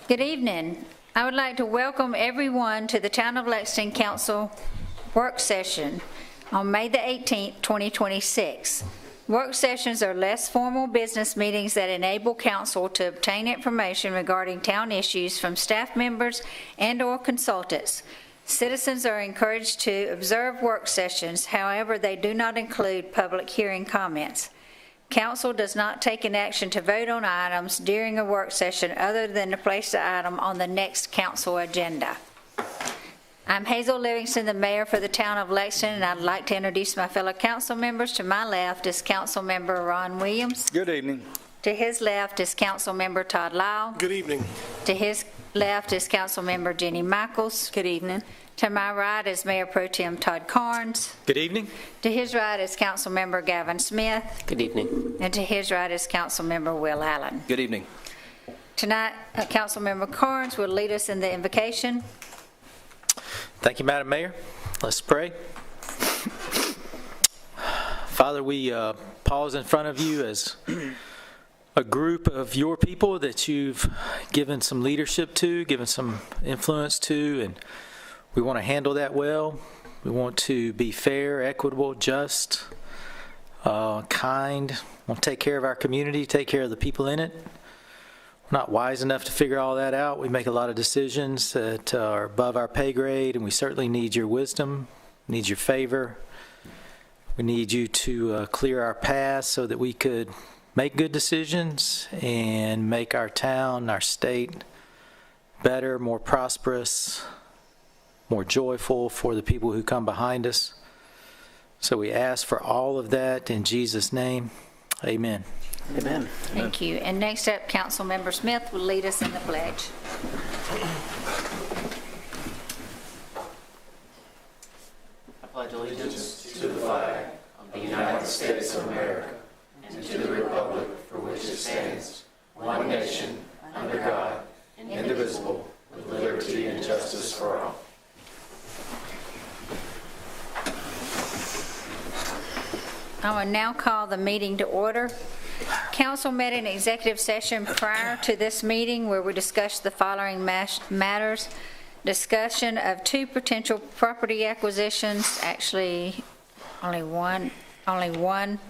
Good evening. I would like to welcome everyone to the Town of Lexington Council work session on May the 18th, 2026. Work sessions are less formal business meetings that enable council to obtain information regarding town issues from staff members and/or consultants. Citizens are encouraged to observe work sessions, however, they do not include public hearing comments. Council does not take an action to vote on items during a work session other than to place the item on the next council agenda. I'm Hazel Livingston, the mayor for the town of Lexington, and I'd like to introduce my fellow council members. To my left is Council Member Ron Williams. Good evening. To his left is Council Member Todd Lyle. Good evening. To his left is Council Member Jenny Michaels. Good evening. To my right is Mayor Pro Tem Todd Carnes. Good evening. To his right is Council Member Gavin Smith. Good evening. And to his right is Council Member Will Allen. Good evening. Tonight, Council Member Carnes will lead us in the invocation. Thank you, Madam Mayor. Let's pray. Father, we pause in front of you as a group of your people that you've given some leadership to, given some influence to, and we want to handle that well. We want to be fair, equitable, just, kind. We want to take care of our community, take care of the people in it. We're not wise enough to figure all that out. We make a lot of decisions that are above our pay grade, and we certainly need your wisdom, need your favor. We need you to clear our path so that we could make good decisions and make our town, our state better, more prosperous, more joyful for the people who come behind us. So we ask for all of that in Jesus' name. Amen. Amen. Thank you. And next up, Council Member Smith will lead us in the pledge. I pledge allegiance to the flag of the United States of America and to the republic for which it stands, one nation, under God, indivisible, with liberty and justice for all. I will now call the meeting to order. Council met in executive session prior to this meeting where we discussed the following matters. Discussion of 2 potential property acquisitions, actually only one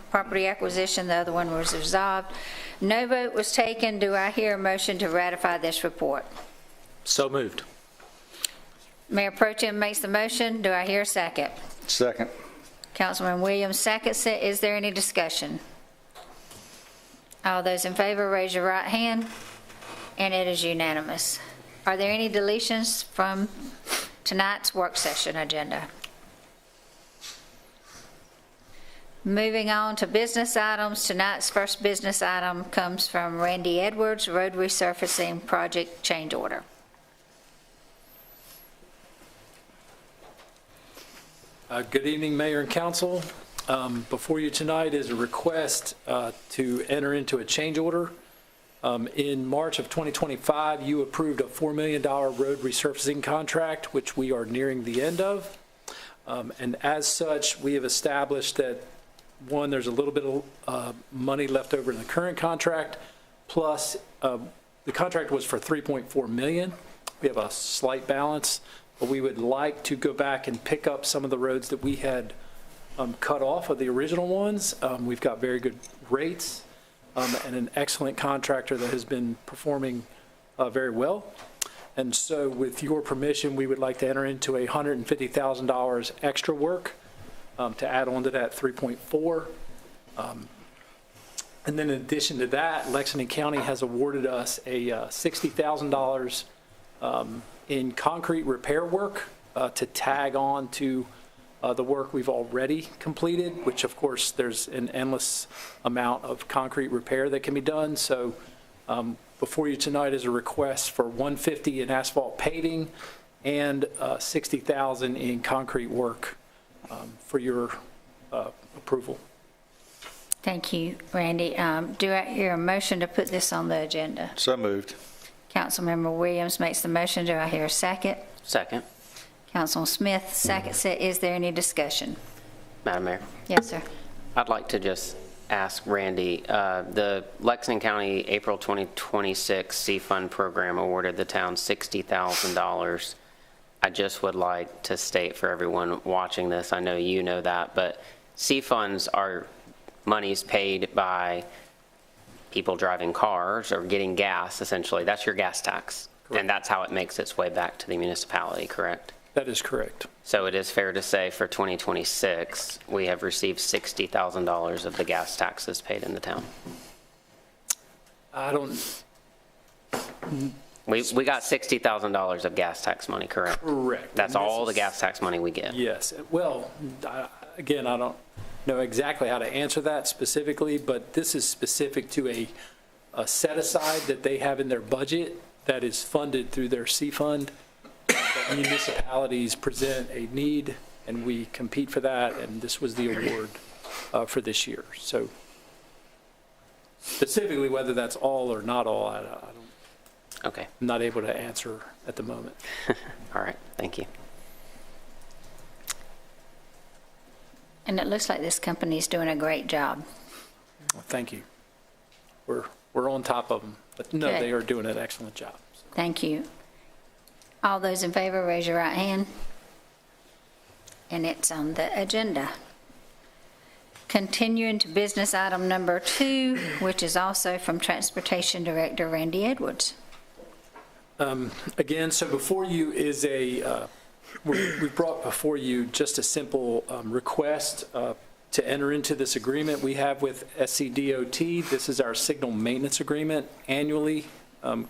property acquisition, the other one was resolved. No vote was taken. Do I hear a motion to ratify this report? So moved. Mayor Pro Tem makes the motion. Do I hear a second? Second. Councilman Williams seconds it. Is there any discussion? All those in favor, raise your right hand, and it is unanimous. Are there any deletions from tonight's work session agenda? Moving on to business items, tonight's first business item comes from Randy Edwards, road resurfacing project change order. Good evening, Mayor and Council. Before you tonight is a request to enter into a change order. In March of 2025, you approved a $4 million road resurfacing contract, which we are nearing the end of. And as such, we have established that, one, there's a little bit of money left over in the current contract, plus the contract was for $3.4 million. We have a slight balance, but we would like to go back and pick up some of the roads that we had cut off of the original ones. We've got very good rates and an excellent contractor that has been performing very well. And so with your permission, we would like to enter into $150,000 extra work to add on to that 3.4. And then in addition to that, Lexington County has awarded us a $60,000 in concrete repair work to tag on to the work we've already completed, which of course there's an endless amount of concrete repair that can be done. So before you tonight is a request for $150,000 in asphalt paving and $60,000 in concrete work for your approval. Thank you, Randy. Do I hear a motion to put this on the agenda? So moved. Councilmember Williams makes the motion. Do I hear a second? Second. Councilman Smith seconds it. Is there any discussion? Madam Mayor, Yes, sir. I'd like to just ask Randy, the Lexington County April 2026 C-Fund program awarded the town $60,000. I just would like to state for everyone watching this, I know you know that, but C-Funds are monies paid by people driving cars or getting gas, essentially. That's your gas tax. Correct. And that's how it makes its way back to the municipality, correct? That is correct. So it is fair to say for 2026, we have received $60,000 of the gas taxes paid in the town. I don't, We got $60,000 of gas tax money, correct? correct. That's And this all the is- gas tax money we get. Yes, well, again, I don't know exactly how to answer that specifically, but this is specific to a set-aside that they have in their budget that is funded through their C-Fund. That municipalities present a need, and we compete for that, and this was the award for this year. So specifically, whether that's all or not all, Okay, I'm not able to answer at the moment. all right, thank you. And it looks like this company's doing a great job. Thank you. We're on top of them, but no, Good. they are doing an excellent job. Thank you. All those in favor, raise your right hand. And it's on the agenda. Continuing to business item number 2, which is also from Transportation Director Randy Edwards. Again, so before you is we brought before you just a simple request to enter into this agreement we have with SCDOT. This is our signal maintenance agreement annually,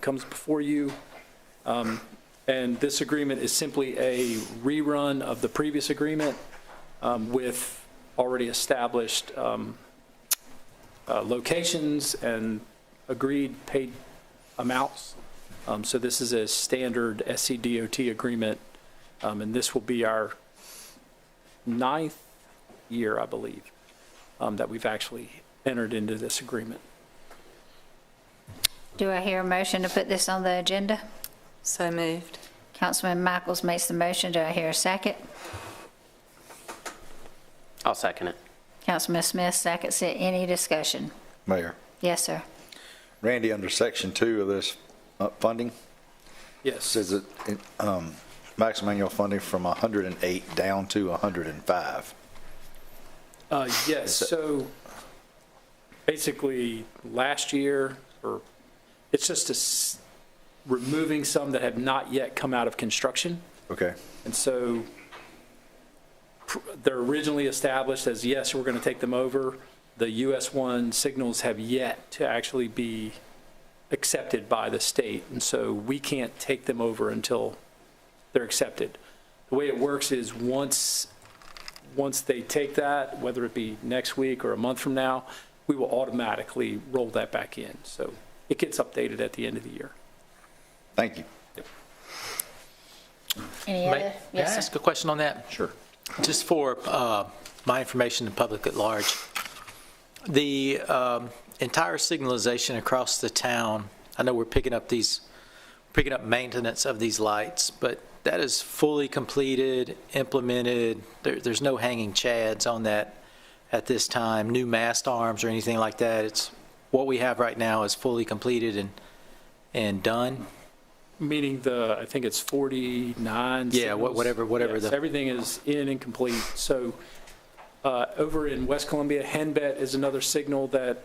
comes before you. And this agreement is simply a rerun of the previous agreement with already established locations and agreed paid amounts. So this is a standard SCDOT agreement, and this will be our 9th year, I believe, that we've actually entered into this agreement. Do I hear a motion to put this on the agenda? So moved. Councilman Michaels makes the motion. Do I hear a second? I'll second it. Councilman Smith seconds it. Any discussion? Mayor, Yes, sir. Randy, under Section 2 of this funding, Yes. says that maximum annual funding from 108 down to 105. Yes, so basically, last year, or it's just removing some that have not yet come out of construction. Okay, And so they're originally established as, yes, we're going to take them over. The US 1 signals have yet to actually be accepted by the state, and so we can't take them over until they're accepted. The way it works is once they take that, whether it be next week or a month from now, we will automatically roll that back in. So it gets updated at the end of the year. thank you. Any May other? may I Yes, sir. ask a question on that? Sure. Just for my information, the public at large. The entire signalization across the town, I know we're picking up maintenance of these lights, but that is fully completed, implemented. There's no hanging chads on that at this time, new mast arms or anything like that. It's what we have right now is fully completed and done. Meaning I think it's 49 Yeah, signals. whatever Yes, the- everything is in and complete. So over in West Columbia, Henbet is another signal that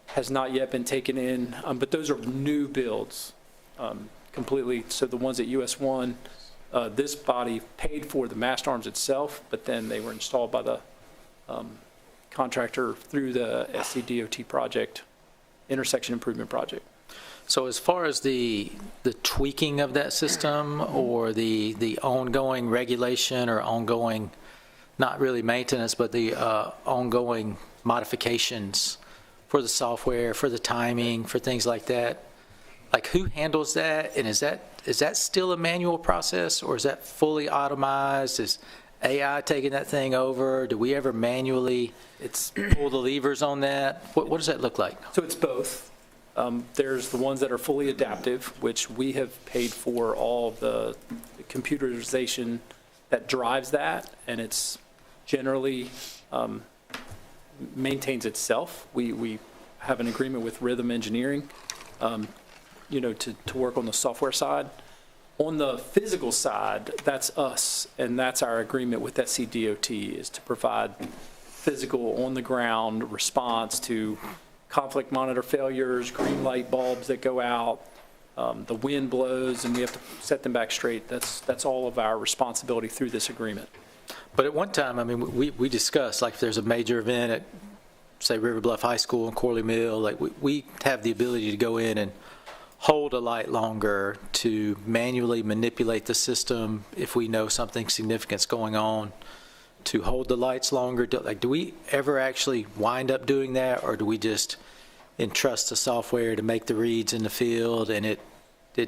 has not yet been taken in, but those are new builds completely. So the ones at US 1, this body paid for the mast arms itself, but then they were installed by the contractor through the SCDOT project, intersection improvement project. So as far as the tweaking of that system or the ongoing regulation or ongoing, not really maintenance, but the ongoing modifications for the software, for the timing, for things like that, like who handles that? And is that still a manual process or is that fully automized? Is AI taking that thing over? Do we ever manually pull the levers on that? What does that look like? So it's both. There's the ones that are fully adaptive, which we have paid for all the computerization that drives that, and it's generally maintains itself. We have an agreement with Rhythm Engineering, to work on the software side. On the physical side, that's us, and that's our agreement with SCDOT, is to provide physical, on-the-ground response to conflict monitor failures, green light bulbs that go out, the wind blows, and we have to set them back straight. That's all of our responsibility through this agreement. But at one time, I mean, we discussed, like, if there's a major event at, say, River Bluff High School and Corley Mill, like, we have the ability to go in and hold a light longer, to manually manipulate the system if we know something significant's going on, to hold the lights longer. Do we ever actually wind up doing that, or do we just entrust the software to make the reads in the field and it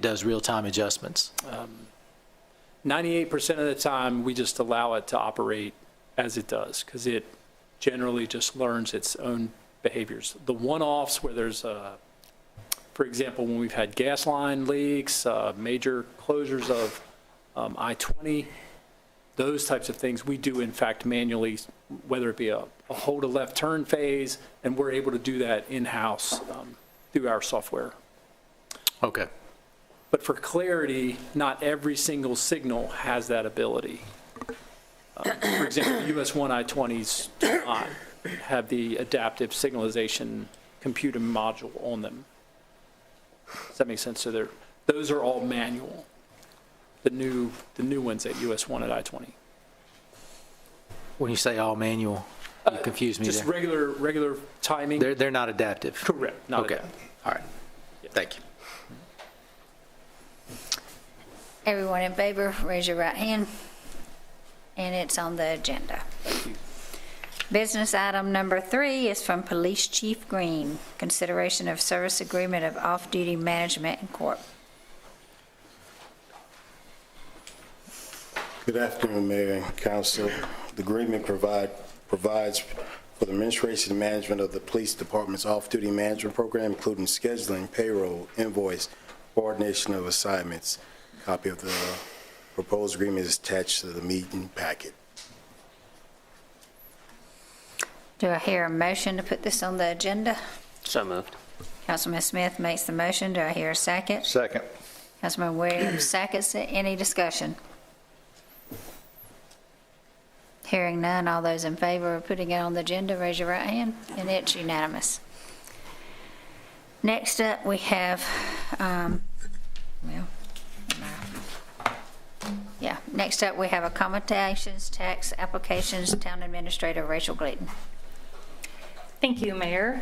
does real-time adjustments? 98% of the time, we just allow it to operate as it does, because it generally just learns its own behaviors. The one-offs where there's for example, when we've had gas line leaks, major closures of I-20, those types of things, we do in fact manually, whether it be a hold a left turn phase, and we're able to do that in-house through our software. Okay. But for clarity, not every single signal has that ability. For example, US 1 I-20s do not have the adaptive signalization computer module on them. Does that make sense? So those are all manual. The new ones at US 1 at I-20. When you say all manual, you confuse me Just there. regular timing. They're not adaptive? Correct. Not Okay. adaptive. All right. Thank you. Everyone in favor, raise your right hand. And it's on the agenda. Thank you. Business item number 3 is from Police Chief Green, consideration of service agreement of off-duty management in court. Good afternoon, Mayor and Council. The agreement provides for the administration and management of the police department's off-duty management program, including scheduling, payroll, invoice, coordination of assignments. Copy of the proposed agreement is attached to the meeting packet. Do I hear a motion to put this on the agenda? So moved. Councilman Smith makes the motion. Do I hear a second? Second. Councilman Williams seconds it. Any discussion? Hearing none, all those in favor of putting it on the agenda, raise your right hand, and it's unanimous. Next up, we have, next up, we have accommodations, tax applications, Town Administrator Rachel Glayton. Thank you, Mayor.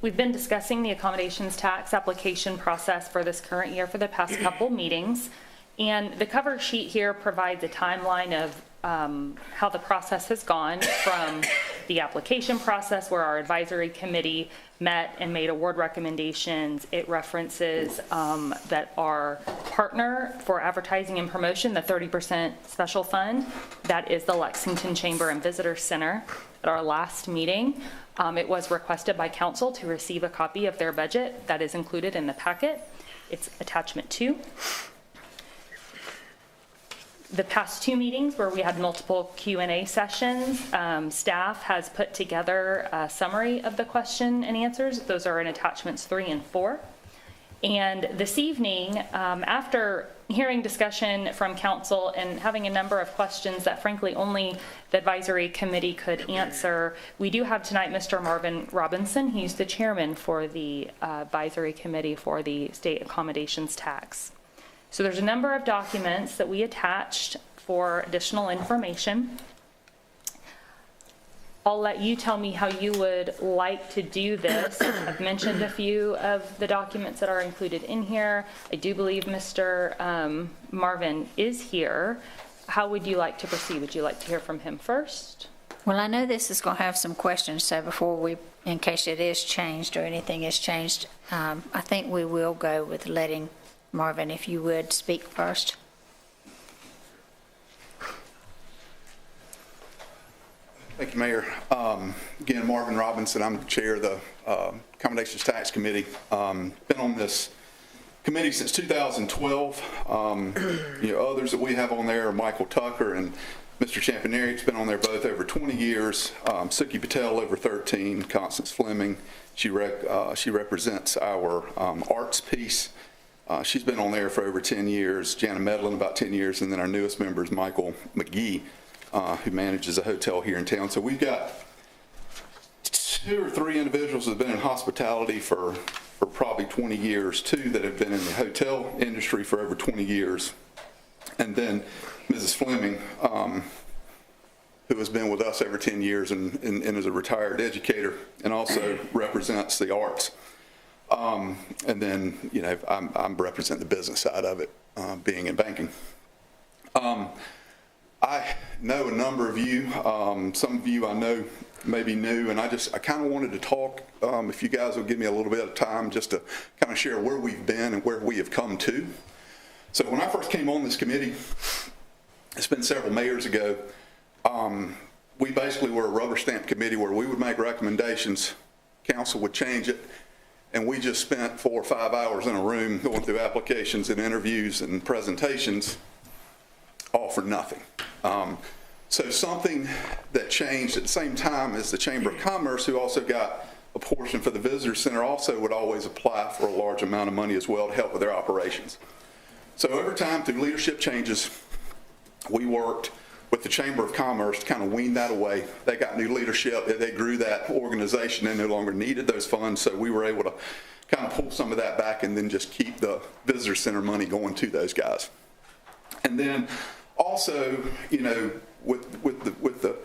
We've been discussing the accommodations tax application process for this current year for the past couple meetings. And the cover sheet here provides a timeline of how the process has gone from the application process where our advisory committee met and made award recommendations. It references that our partner for advertising and promotion, the 30% special fund, that is the Lexington Chamber and Visitor Center. At our last meeting, it was requested by council to receive a copy of their budget that is included in the packet. It's attachment 2. The past 2 meetings where we had multiple Q&A sessions, staff has put together a summary of the question and answers. Those are in attachments 3 and 4. And this evening, after hearing discussion from council and having a number of questions that frankly only the advisory committee could answer, we do have tonight Mr. Marvin Robinson. He's the chairman for the advisory committee for the state accommodations tax. So there's a number of documents that we attached for additional information. I'll let you tell me how you would like to do this. I've mentioned a few of the documents that are included in here. I do believe Mr. Marvin is here. How would you like to proceed? Would you like to hear from him first? Well, I know this is going to have some questions, so before we, in case it is changed or anything is changed, I think we will go with letting Marvin, if you would, speak first. Thank you, Mayor. Again, Marvin Robinson. I'm the chair of the Accommodations Tax Committee. Been on this committee since 2012. Others that we have on there are Michael Tucker and Mr. Champanerick's been on there both over 20 years, Suki Patel over 13, Constance Fleming. She represents our arts piece. She's been on there for over 10 years, Jana Medlin about 10 years, and then our newest member is Michael McGee, who manages a hotel here in town. So we've got 2 or 3 individuals that have been in hospitality for probably 20 years, 2 that have been in the hotel industry for over 20 years, and then Mrs. Fleming, who has been with us over 10 years and is a retired educator and also represents the arts. And then, you know, I'm representing the business side of it, being in banking. I know a number of you, some of you I know may be new, and I kind of wanted to talk, if you guys will give me a little bit of time just to kind of share where we've been and where we have come to. So when I first came on this committee, it's been several mayors ago, we basically were a rubber stamp committee where we would make recommendations, council would change it, and we just spent 4 or 5 hours in a room going through applications and interviews and presentations, all for nothing. So something that changed at the same time is the Chamber of Commerce, who also got a portion for the Visitor Center, also would always apply for a large amount of money as well to help with their operations. So over time, through leadership changes, we worked with the Chamber of Commerce to kind of wean that away. They got new leadership, they grew that organization, they no longer needed those funds, so we were able to kind of pull some of that back and then just keep the Visitor Center money going to those guys. And then also, you know, with the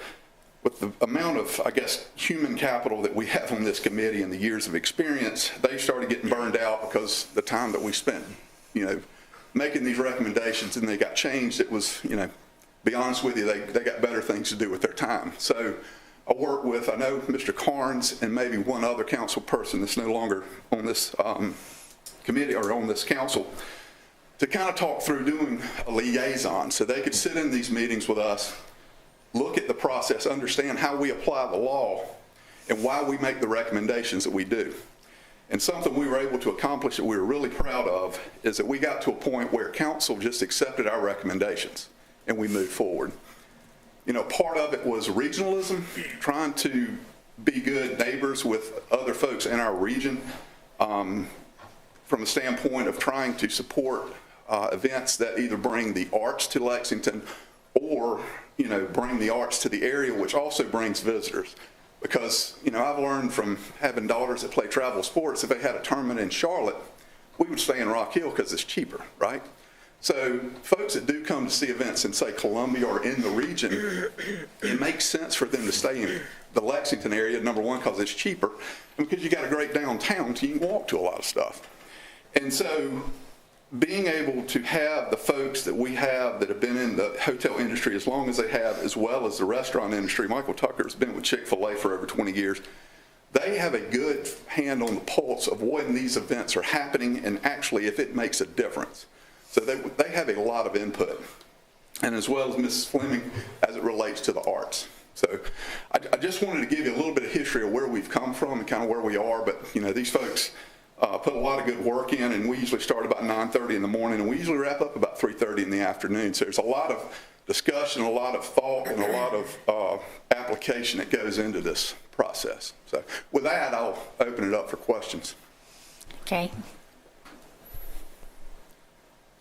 amount of, I guess, human capital that we have on this committee and the years of experience, they started getting burned out because the time that we spent, you know, making these recommendations and they got changed, it was, you know, be honest with you, they got better things to do with their time. So I work with, I know Mr. Carnes and maybe one other council person that's no longer on this committee or on this council, to kind of talk through doing a liaison so they could sit in these meetings with us, look at the process, understand how we apply the law and why we make the recommendations that we do. And something we were able to accomplish that we were really proud of is that we got to a point where council just accepted our recommendations and we moved forward. You know, part of it was regionalism, trying to be good neighbors with other folks in our region, from a standpoint of trying to support events that either bring the arts to Lexington or, you know, bring the arts to the area, which also brings visitors. Because, you know, I've learned from having daughters that play travel sports, if they had a tournament in Charlotte, we would stay in Rock Hill because it's cheaper, right? So folks that do come to see events in, say, Columbia or in the region, it makes sense for them to stay in the Lexington area, number one, because it's cheaper, and because you got a great downtown, so you can walk to a lot of stuff. And so being able to have the folks that we have that have been in the hotel industry as long as they have, as well as the restaurant industry, Michael Tucker's been with Chick-fil-A for over 20 years, they have a good hand on the pulse of when these events are happening and actually if it makes a difference. So they have a lot of input, and as well as Mrs. Fleming as it relates to the arts. So I just wanted to give you a little bit of history of where we've come from and kind of where we are, but you know, these folks put a lot of good work in, and we usually start about 9:30 in the morning, and we usually wrap up about 3:30 in the afternoon. So there's a lot of discussion, a lot of thought, and a lot of application that goes into this process. So with that, I'll open it up for questions. Okay.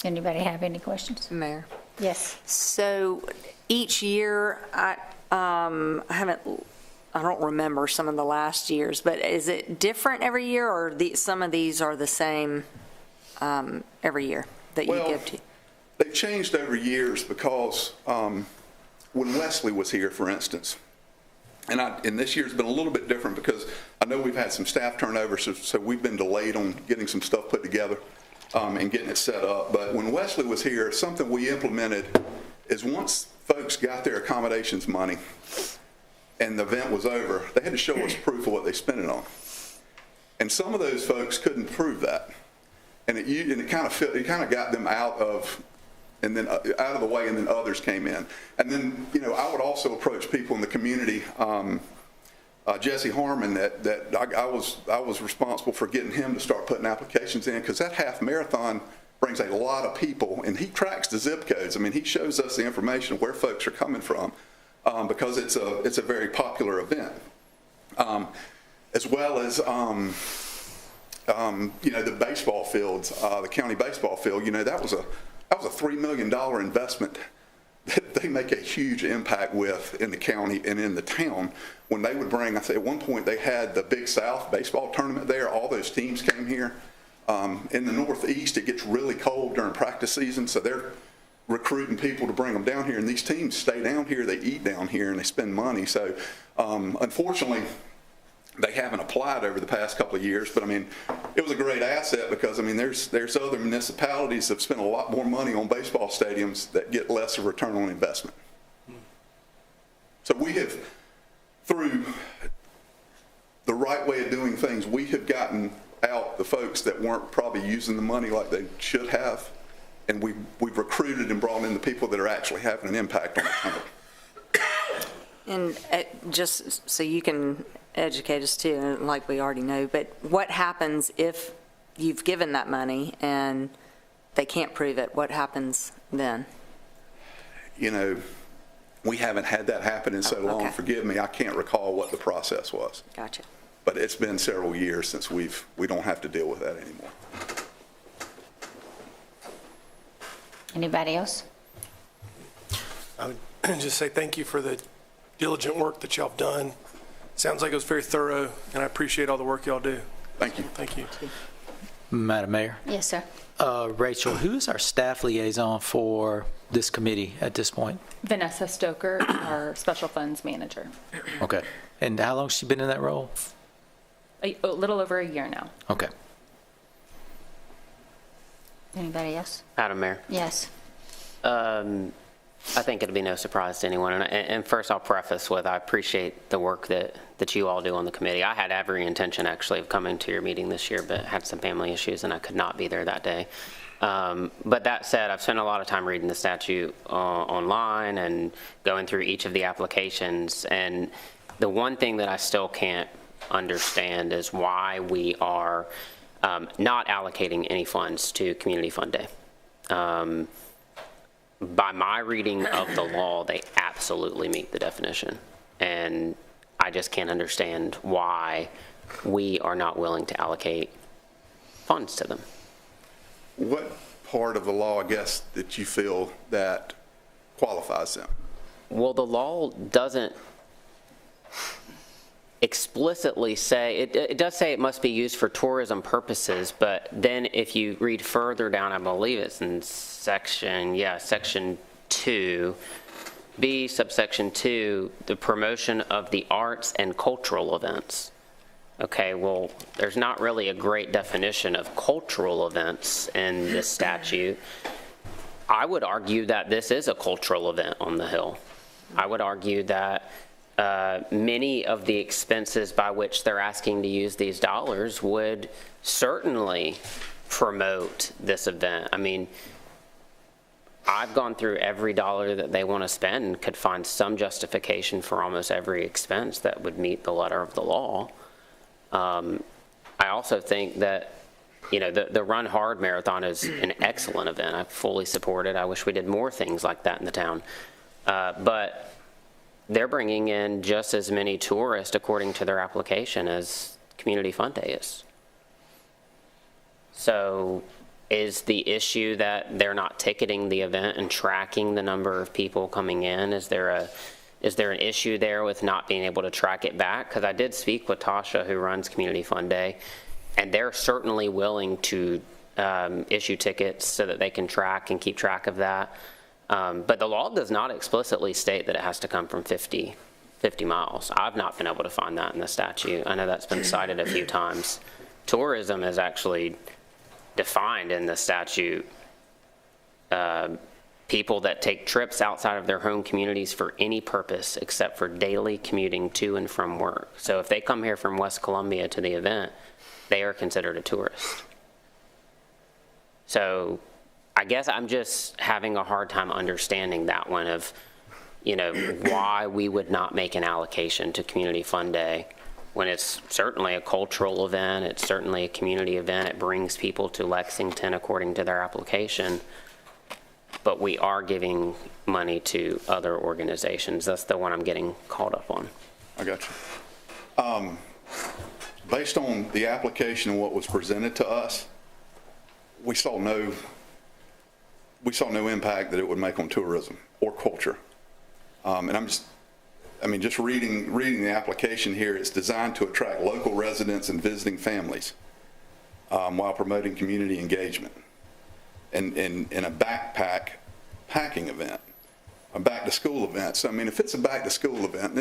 Anybody have any questions? Mayor. Yes. So each year, I don't remember some of the last years, but is it different every year, or some of these are the same every year that you give to? They've changed over years because when Wesley was here, for instance, and this year's been a little bit different because I know we've had some staff turnover, so we've been delayed on getting some stuff put together and getting it set up. But when Wesley was here, something we implemented is once folks got their accommodations money and the event was over, they had to show us proof of what they spent it on. And some of those folks couldn't prove that. And it kind of got them out of the way, and then others came in. And then, you know, I would also approach people in the community. Jesse Harmon, that I was responsible for getting him to start putting applications in, because that half marathon brings a lot of people, and he tracks the zip codes. I mean, he shows us the information of where folks are coming from because it's a very popular event. As well as, the baseball fields, the county baseball field, that was a $3 million investment that they make a huge impact with in the county and in the town. When they would bring, I say at one point they had the Big South baseball tournament there. All those teams came here. In the Northeast, it gets really cold during practice season, so they're recruiting people to bring them down here. And these teams stay down here, they eat down here, and they spend money. So unfortunately, they haven't applied over the past couple of years, but I mean, it was a great asset because I mean, there's other municipalities that have spent a lot more money on baseball stadiums that get less of a return on investment. So we have, through the right way of doing things, we have gotten out the folks that weren't probably using the money like they should have, and we've recruited and brought in the people that are actually having an impact on the town. And just so you can educate us too, like we already know, but what happens if you've given that money and they can't prove it? What happens then? We haven't had that happen in so long. Okay. Forgive me, I can't recall what the process was. Gotcha. But it's been several years since we don't have to deal with that anymore. Anybody else? I would just say thank you for the diligent work that y'all have done. Sounds like it was very thorough, and I appreciate all the work y'all do. Thank you. Thank you. Madam Mayor, Yes, sir. Rachel, who is our staff liaison for this committee at this point? Vanessa Stoker, our special funds manager. Okay. And how long has she been in that role? A little over a year now. Okay. Anybody else? Madam Mayor, Yes. I think it'll be no surprise to anyone. And first, I'll preface with I appreciate the work that you all do on the committee. I had every intention, actually, of coming to your meeting this year, but had some family issues, and I could not be there that day. But that said, I've spent a lot of time reading the statute online and going through each of the applications. And the one thing that I still can't understand is why we are not allocating any funds to Community Fund Day. By my reading of the law, they absolutely meet the definition. And I just can't understand why we are not willing to allocate funds to them. What part of the law, I guess, that you feel that qualifies them? Well, the law doesn't explicitly say, it does say it must be used for tourism purposes, but then if you read further down, I believe it's in section 2, B, subsection 2, the promotion of the arts and cultural events. Okay, well, there's not really a great definition of cultural events in this statute. I would argue that this is a cultural event on the Hill. I would argue that many of the expenses by which they're asking to use these dollars would certainly promote this event. I mean, I've gone through every dollar that they want to spend and could find some justification for almost every expense that would meet the letter of the law. I also think that, the Run Hard Marathon is an excellent event. I fully support it. I wish we did more things like that in the town. But they're bringing in just as many tourists, according to their application, as Community Fund Day is. So is the issue that they're not ticketing the event and tracking the number of people coming in? Is there an issue there with not being able to track it back? Because I did speak with Tasha, who runs Community Fund Day, and they're certainly willing to issue tickets so that they can track and keep track of that. But the law does not explicitly state that it has to come from 50 miles. I've not been able to find that in the statute. I know that's been cited a few times. Tourism is actually defined in the statute. People that take trips outside of their home communities for any purpose except for daily commuting to and from work. So if they come here from West Columbia to the event, they are considered a tourist. So I guess I'm just having a hard time understanding that one of, why we would not make an allocation to Community Fund Day when it's certainly a cultural event, it's certainly a community event, it brings people to Lexington according to their application, but we are giving money to other organizations. That's the one I'm getting caught up on. I got you. Based on the application and what was presented to us, we saw no impact that it would make on tourism or culture. And just reading the application here, it's designed to attract local residents and visiting families while promoting community engagement. And in a packing event, a back-to-school event. So, I mean, if it's a back-to-school event,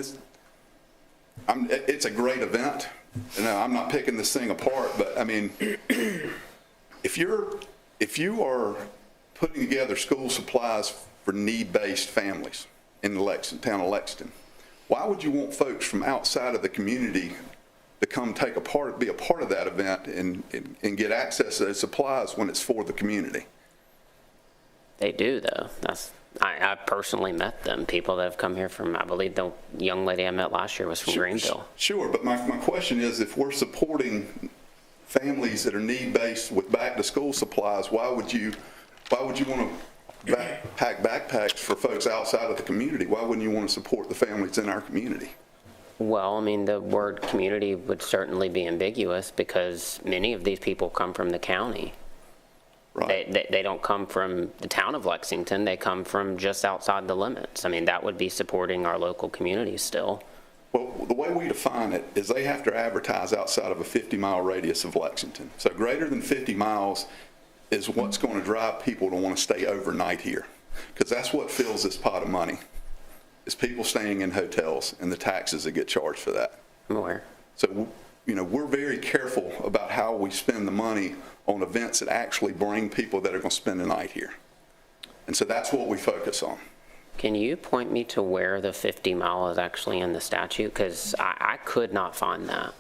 it's a great event. I'm not picking this thing apart, but I mean, if you are putting together school supplies for need-based families in the town of Lexington, why would you want folks from outside of the community to come be a part of that event and get access to those supplies when it's for the community? They do, though. I personally met them, people that have come here from, I believe the young lady I met last year was from Greenville. Sure, but my question is, if we're supporting families that are need-based with back-to-school supplies, why would you want to pack backpacks for folks outside of the community? Why wouldn't you want to support the families in our community? Well, I mean, the word community would certainly be ambiguous because many of these people come from the county. Right. They don't come from the town of Lexington. They come from just outside the limits. I mean, that would be supporting our local communities still. Well, the way we define it is they have to advertise outside of a 50-mile radius of Lexington. So greater than 50 miles is what's going to drive people to want to stay overnight here, because that's what fills this pot of money, is people staying in hotels and the taxes that get charged for that. I'm aware. So, we're very careful about how we spend the money on events that actually bring people that are going to spend the night here. And so that's what we focus on. Can you point me to where the 50 mile is actually in the statute? Because I could not find that.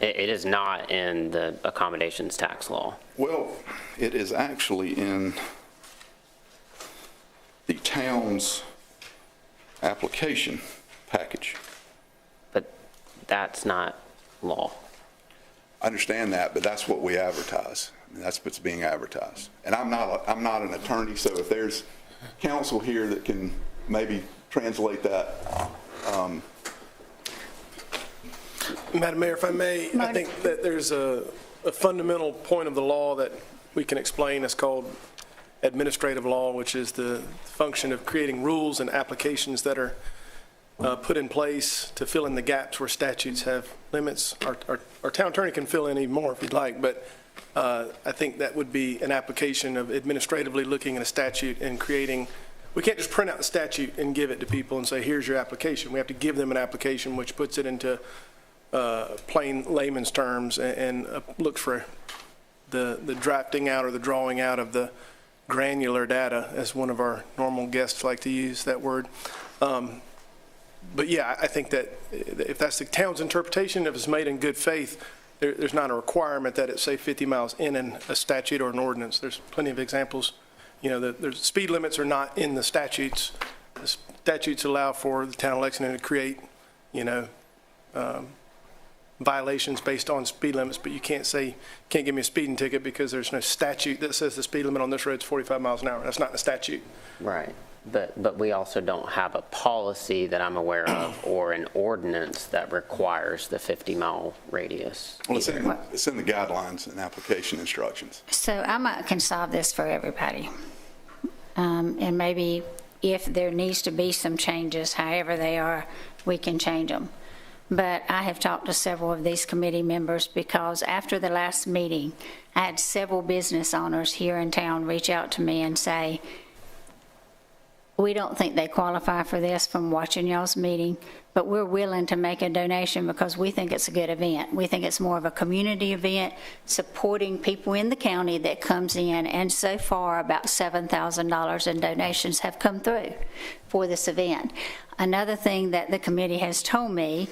It is not in the accommodations tax law. Well, it is actually in the town's application package. But that's not law. I understand that, but that's what we advertise. That's what's being advertised. And I'm not an attorney, so if there's counsel here that can maybe translate that. Madam Mayor, if I may, I think that there's a fundamental point of the law that we can explain. It's called administrative law, which is the function of creating rules and applications that are put in place to fill in the gaps where statutes have limits. Our town attorney can fill in even more if you'd like, but I think that would be an application of administratively looking at a statute and creating. We can't just print out the statute and give it to people and say, here's your application. We have to give them an application which puts it into plain layman's terms and looks for the drafting out or the drawing out of the granular data, as one of our normal guests like to use that word. But yeah, I think that if that's the town's interpretation, if it's made in good faith, there's not a requirement that it say 50 miles in a statute or an ordinance. There's plenty of examples. There's speed limits are not in the statutes. The statutes allow for the town of Lexington to create, violations based on speed limits, but you can't give me a speeding ticket because there's no statute that says the speed limit on this road is 45 miles an hour. That's not in the statute. Right. But we also don't have a policy that I'm aware of or an ordinance that requires the 50-mile radius. Well, it's in the guidelines and application instructions. So I can solve this for everybody. And maybe if there needs to be some changes, however they are, we can change them. But I have talked to several of these committee members because after the last meeting, I had several business owners here in town reach out to me and say, we don't think they qualify for this from watching y'all's meeting, but we're willing to make a donation because we think it's a good event. We think it's more of a community event supporting people in the county that comes in, and so far about $7,000 in donations have come through for this event. Another thing that the committee has told me,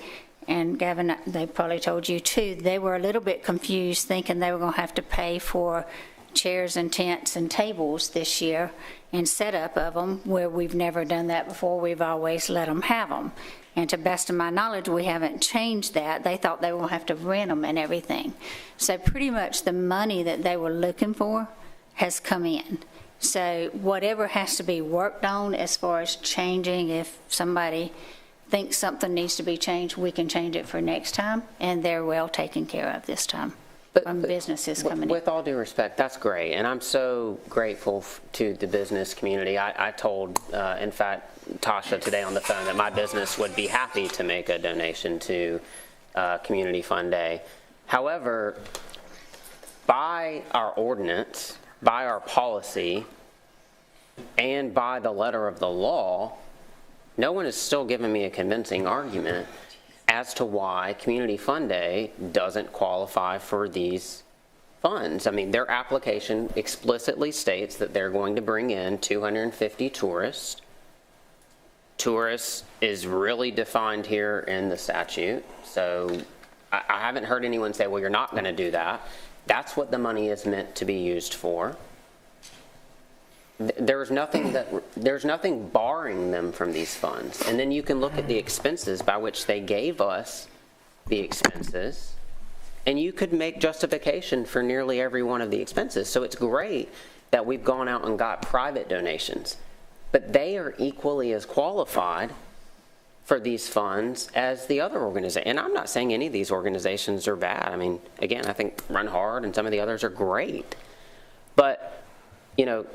and Gavin, they probably told you too, they were a little bit confused thinking they were going to have to pay for chairs and tents and tables this year and setup of them, where we've never done that before. We've always let them have them. And to best of my knowledge, we haven't changed that. They thought they will have to rent them and everything. So pretty much the money that they were looking for has come in. So whatever has to be worked on as far as changing, if somebody thinks something needs to be changed, we can change it for next time, and they're well taken care of this time from businesses coming in. With all due respect, that's great, and I'm so grateful to the business community. I told, in fact, Tasha today on the phone that my business would be happy to make a donation to Community Fund Day. However, by our ordinance, by our policy, and by the letter of the law, no one has still given me a convincing argument as to why Community Fund Day doesn't qualify for these funds. I mean, their application explicitly states that they're going to bring in 250 tourists. Tourists is really defined here in the statute, so I haven't heard anyone say, well, you're not going to do that. That's what the money is meant to be used for. There's nothing barring them from these funds. And then you can look at the expenses by which they gave us the expenses, and you could make justification for nearly every one of the expenses. So it's great that we've gone out and got private donations, but they are equally as qualified for these funds as the other organizations. And I'm not saying any of these organizations are bad. I mean, again, I think Run Hard and some of the others are great. But, you know,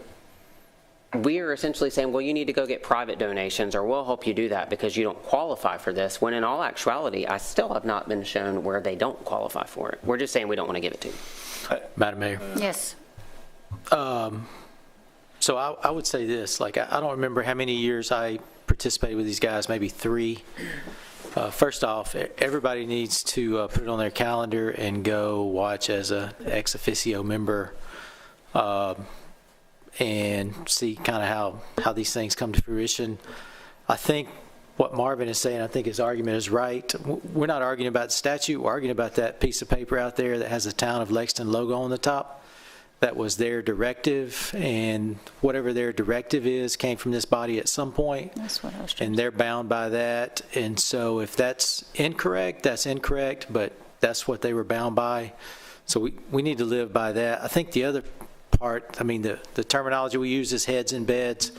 we are essentially saying, well, you need to go get private donations, or we'll help you do that because you don't qualify for this, when in all actuality, I still have not been shown where they don't qualify for it. We're just saying we don't want to give it to you. Madam Mayor. Yes. So I would say this, like, I don't remember how many years I participated with these guys, maybe 3. First off, everybody needs to put it on their calendar and go watch as a ex officio member and see kind of how these things come to fruition. I think what Marvin is saying, I think his argument is right. We're not arguing about the statute. We're arguing about that piece of paper out there that has the Town of Lexington logo on the top. That was their directive, and whatever their directive is came from this body at some point. That's what I was trying And they're bound by that. And so if that's incorrect, but that's what they were bound by. So we need to live by that. I think the other part, I mean, the terminology we use is heads in beds.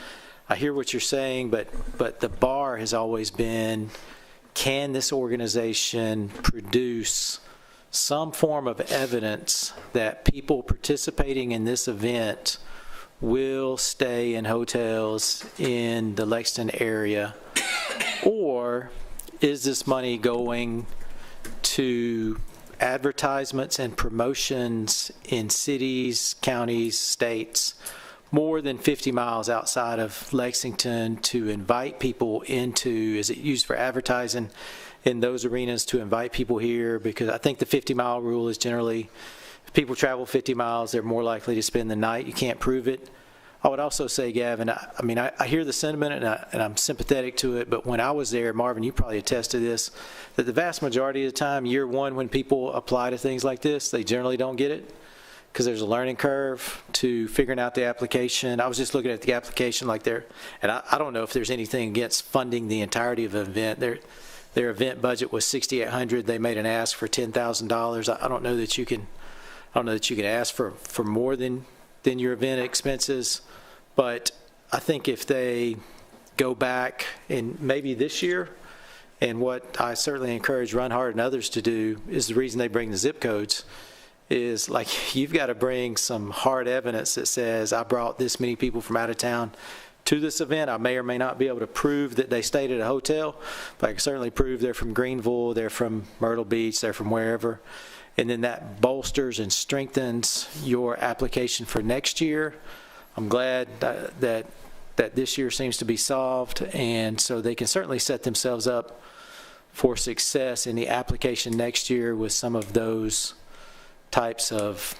I hear what you're saying, but the bar has always been, can this organization produce some form of evidence that people participating in this event will stay in hotels in the Lexington area, or is this money going to advertisements and promotions in cities, counties, states more than 50 miles outside of Lexington to invite people into, is it used for advertising in those arenas to invite people here? Because I think the 50-mile rule is generally, if people travel 50 miles, they're more likely to spend the night. You can't prove it. I would also say, Gavin, I hear the sentiment and I'm sympathetic to it, but when I was there, Marvin, you probably attest to this, that the vast majority of the time, year one, when people apply to things like this, they generally don't get it because there's a learning curve to figuring out the application. I was just looking at the application like there, and I don't know if there's anything against funding the entirety of an event. Their event budget was $6,800. They made an ask for $10,000. I don't know that you can ask for more than your event expenses. But I think if they go back and maybe this year, and what I certainly encourage Run Hard and others to do is the reason they bring the zip codes is, like, you've got to bring some hard evidence that says I brought this many people from out of town to this event. I may or may not be able to prove that they stayed at a hotel, but I can certainly prove they're from Greenville, they're from Myrtle Beach, they're from wherever. And then that bolsters and strengthens your application for next year. I'm glad that this year seems to be solved, and so they can certainly set themselves up for success in the application next year with some of those types of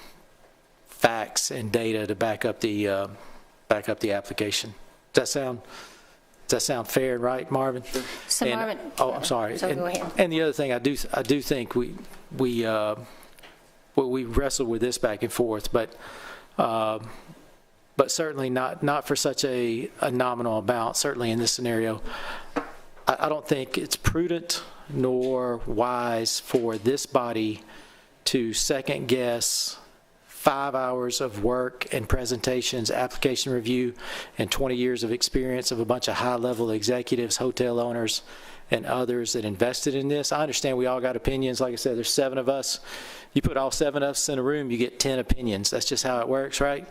facts and data to back up the application. Does that sound fair and right, Marvin? So Marvin. Oh, I'm sorry. So go ahead. And the other thing, I do think we wrestled with this back and forth, but certainly not for such a nominal amount. Certainly in this scenario, I don't think it's prudent nor wise for this body to second guess 5 hours of work and presentations, application review, and 20 years of experience of a bunch of high-level executives, hotel owners, and others that invested in this. I understand we all got opinions. Like I said, there's 7 of us. You put all 7 of us in a room, you get 10 opinions. That's just how it works, right?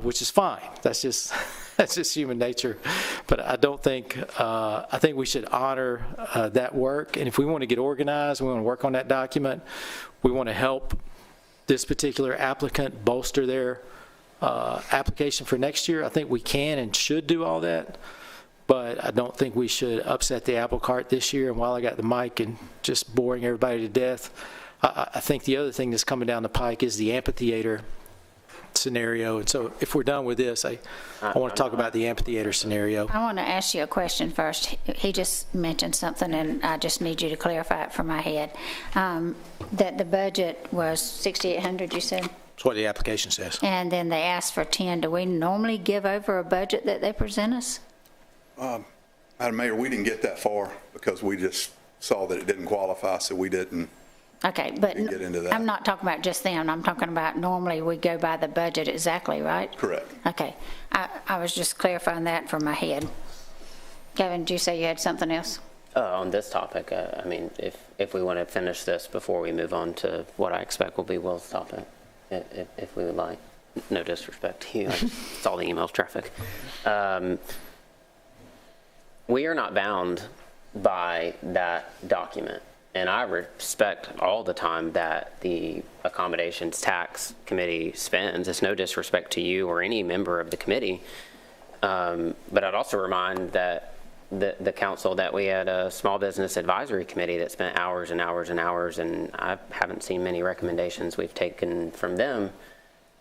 Which is fine. That's just that's just human nature. But I don't think I think we should honor that work. And if we want to get organized, we want to work on that document. We want to help this particular applicant bolster their application for next year. I think we can and should do all that. But I don't think we should upset the apple cart this year. And while I got the mic and just boring everybody to death, I think the other thing that's coming down the pike is the amphitheater scenario. And so if we're done with this, I want to talk about the amphitheater scenario. I want to ask you a question first. He just mentioned something, and I just need you to clarify it for my head. That the budget was $6,800, you said? That's what the application says. And then they asked for 10. Do we normally give over a budget that they present us? Madam Mayor, we didn't get that far because we just saw that it didn't qualify, so we didn't. Okay, but get into that. I'm not talking about just them. I'm talking about normally we go by the budget exactly, right? Correct. Okay. I was just clarifying that for my head. Kevin, did you say you had something else? On this topic, I mean, if we want to finish this before we move on to what I expect will be Will's topic, if we would like. No disrespect to you. I saw the email traffic. We are not bound by that document. And I respect all the time that the Accommodations Tax Committee spends. It's no disrespect to you or any member of the committee. But I'd also remind that the council that we had a Small Business Advisory Committee that spent hours and hours and hours, and I haven't seen many recommendations we've taken from them.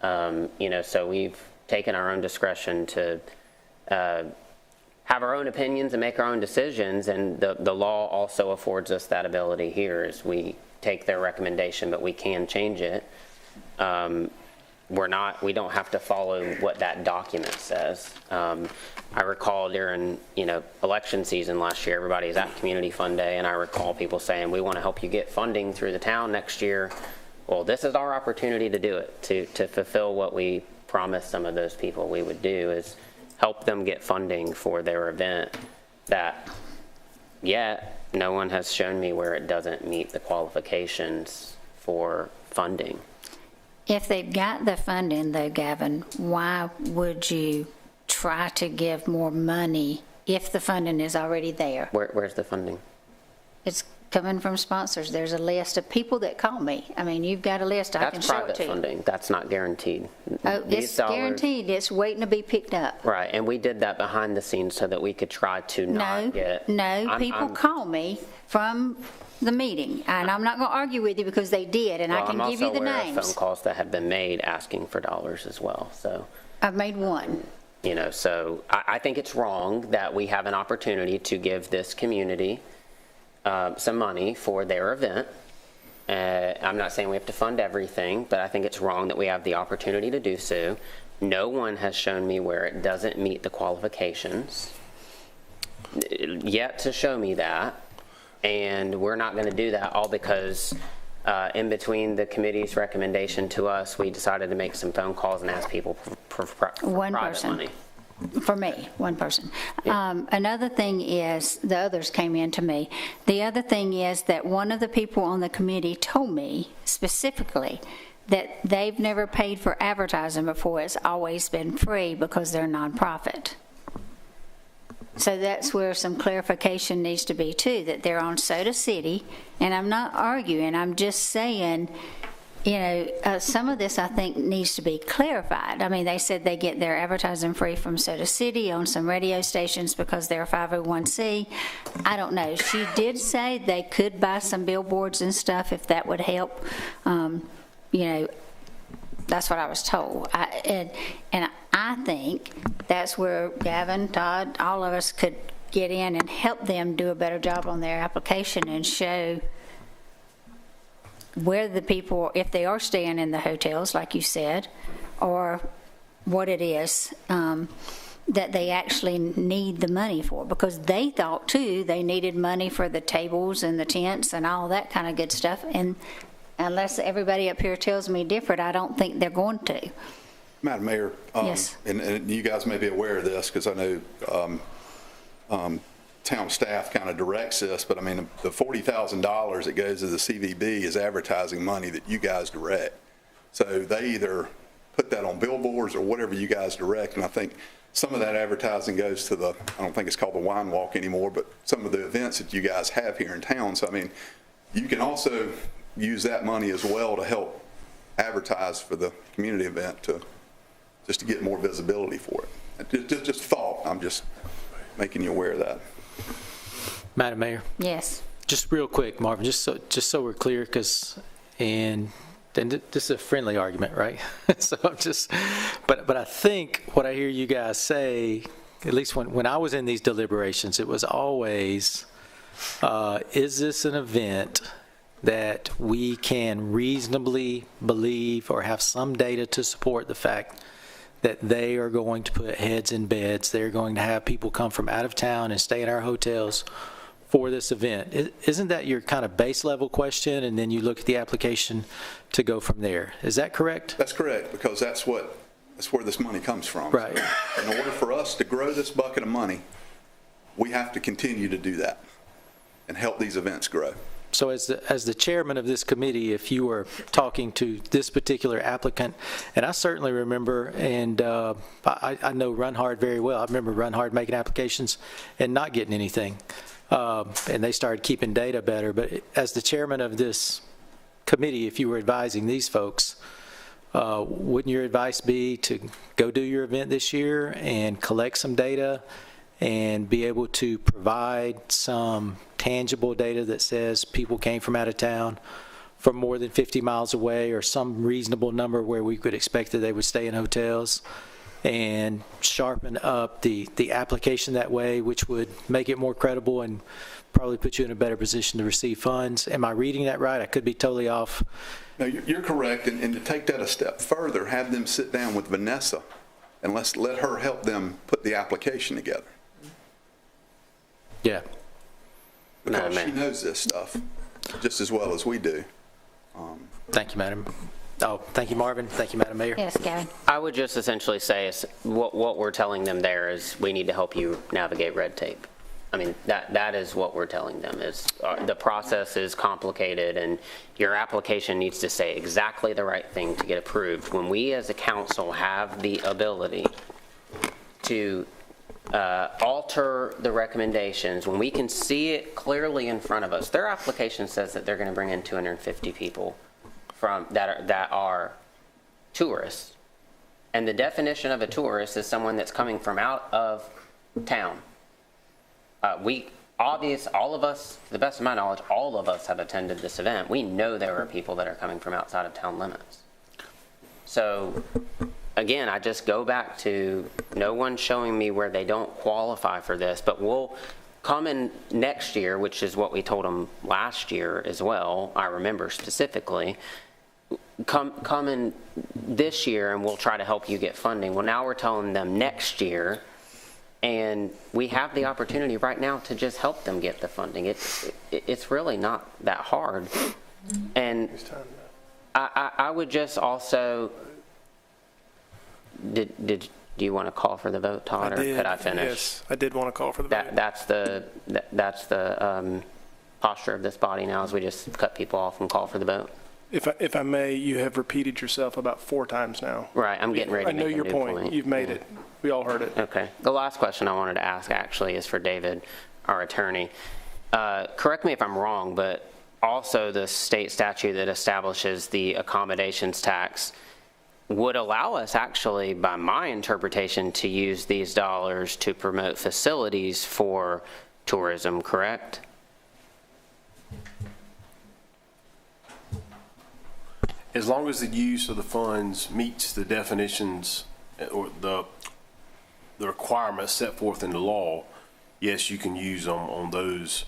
So we've taken our own discretion to have our own opinions and make our own decisions, and the law also affords us that ability here is we take their recommendation, but we can change it. We don't have to follow what that document says. I recall during, election season last year, everybody was at Community Fund Day, and I recall people saying, we want to help you get funding through the town next year. Well, this is our opportunity to do it, to fulfill what we promised some of those people we would do, is help them get funding for their event that yet no one has shown me where it doesn't meet the qualifications for funding. If they've got the funding though, Gavin, why would you try to give more money if the funding is already there? Where's the funding? It's coming from sponsors. There's a list of people that call me. I mean, you've got a list. I can show it to you. That's private funding. That's not guaranteed. Oh, it's guaranteed. It's waiting to be picked up. Right, and we did that behind the scenes so that we could try to not get... No, people call me from the meeting, and I'm not going to argue with you because they did, and I can give you the names. I'm also aware of phone calls that have been made asking for dollars as well, so... I've made one. So I think it's wrong that we have an opportunity to give this community some money for their event. I'm not saying we have to fund everything, but I think it's wrong that we have the opportunity to do so. No one has shown me where it doesn't meet the qualifications yet to show me that, and we're not going to do that all because in between the committee's recommendation to us, we decided to make some phone calls and ask people for private money. For me, one person. Another thing is, the others came in to me. The other thing is that one of the people on the committee told me specifically that they've never paid for advertising before. It's always been free because they're nonprofit. So that's where some clarification needs to be too, that they're on Soda City, and I'm not arguing, I'm just saying, some of this I think needs to be clarified. I mean, they said they get their advertising free from Soda City on some radio stations because they're 501c. I don't know. She did say they could buy some billboards and stuff if that would help. That's what I was told. And I think that's where Gavin, Todd, all of us could get in and help them do a better job on their application and show where the people, if they are staying in the hotels, like you said, or what it is. that they actually need the money for, because they thought too they needed money for the tables and the tents and all that kind of good stuff. And unless everybody up here tells me different, I don't think they're going to. Madam Mayor, Yes. and you guys may be aware of this because I know town staff kind of directs this, but I mean, the $40,000 that goes to the CVB is advertising money that you guys direct. So they either put that on billboards or whatever you guys direct, and I think some of that advertising goes to the, I don't think it's called the Wine Walk anymore, but some of the events that you guys have here in town. So I mean, you can also use that money as well to help advertise for the community event just to get more visibility for it. Just thought, I'm just making you aware of that. Madam Mayor, Yes. just real quick, Marvin, just so we're clear, and this is a friendly argument, right? So I'm just, but I think what I hear you guys say, at least when I was in these deliberations, it was always, is this an event that we can reasonably believe or have some data to support the fact that they are going to put heads in beds, they're going to have people come from out of town and stay in our hotels for this event? Isn't that your kind of base level question, and then you look at the application to go from there? Is that correct? That's correct, because that's where this money comes from. Right. So in order for us to grow this bucket of money, we have to continue to do that and help these events grow. So as the chairman of this committee, if you were talking to this particular applicant, and I certainly remember, and I know Run Hard very well. I remember Run Hard making applications and not getting anything. And they started keeping data better. But as the chairman of this committee, if you were advising these folks, wouldn't your advice be to go do your event this year and collect some data and be able to provide some tangible data that says people came from out of town from more than 50 miles away, or some reasonable number where we could expect that they would stay in hotels, and sharpen up the application that way, which would make it more credible and probably put you in a better position to receive funds? Am I reading that right? I could be totally off. No, you're correct, and to take that a step further, have them sit down with Vanessa and let her help them put the application together. Yeah. Because she knows this stuff just as well as we do. Thank you, Madam. Oh, thank you, Marvin. Thank you, Madam Mayor. Yes, Gavin. I would just essentially say is what we're telling them there is we need to help you navigate red tape. I mean, that is what we're telling them is the process is complicated and your application needs to say exactly the right thing to get approved. When we as a council have the ability to alter the recommendations, when we can see it clearly in front of us, their application says that they're going to bring in 250 people that are tourists. And the definition of a tourist is someone that's coming from out of town. All of us, to the best of my knowledge, all of us have attended this event. We know there are people that are coming from outside of town limits. So again, I just go back to no one showing me where they don't qualify for this, but we'll come in next year, which is what we told them last year as well. I remember specifically. Come in this year and we'll try to help you get funding. Well, now we're telling them next year, and we have the opportunity right now to just help them get the funding. It's really not that hard. And I would just also, do you want to call for the vote, Todd, or could I finish? Yes, I did want to call for the vote. That's the posture of this body now, is we just cut people off and call for the vote. If I may, you have repeated yourself about 4 times now. Right, I'm getting ready to I know make a your new point. You've made it. We all heard it. Okay. The last question I wanted to ask actually is for David, our attorney. Correct me if I'm wrong, but also the state statute that establishes the accommodations tax would allow us actually, by my interpretation, to use these dollars to promote facilities for tourism, correct? As long as the use of the funds meets the definitions or the requirements set forth in the law, yes, you can use them on those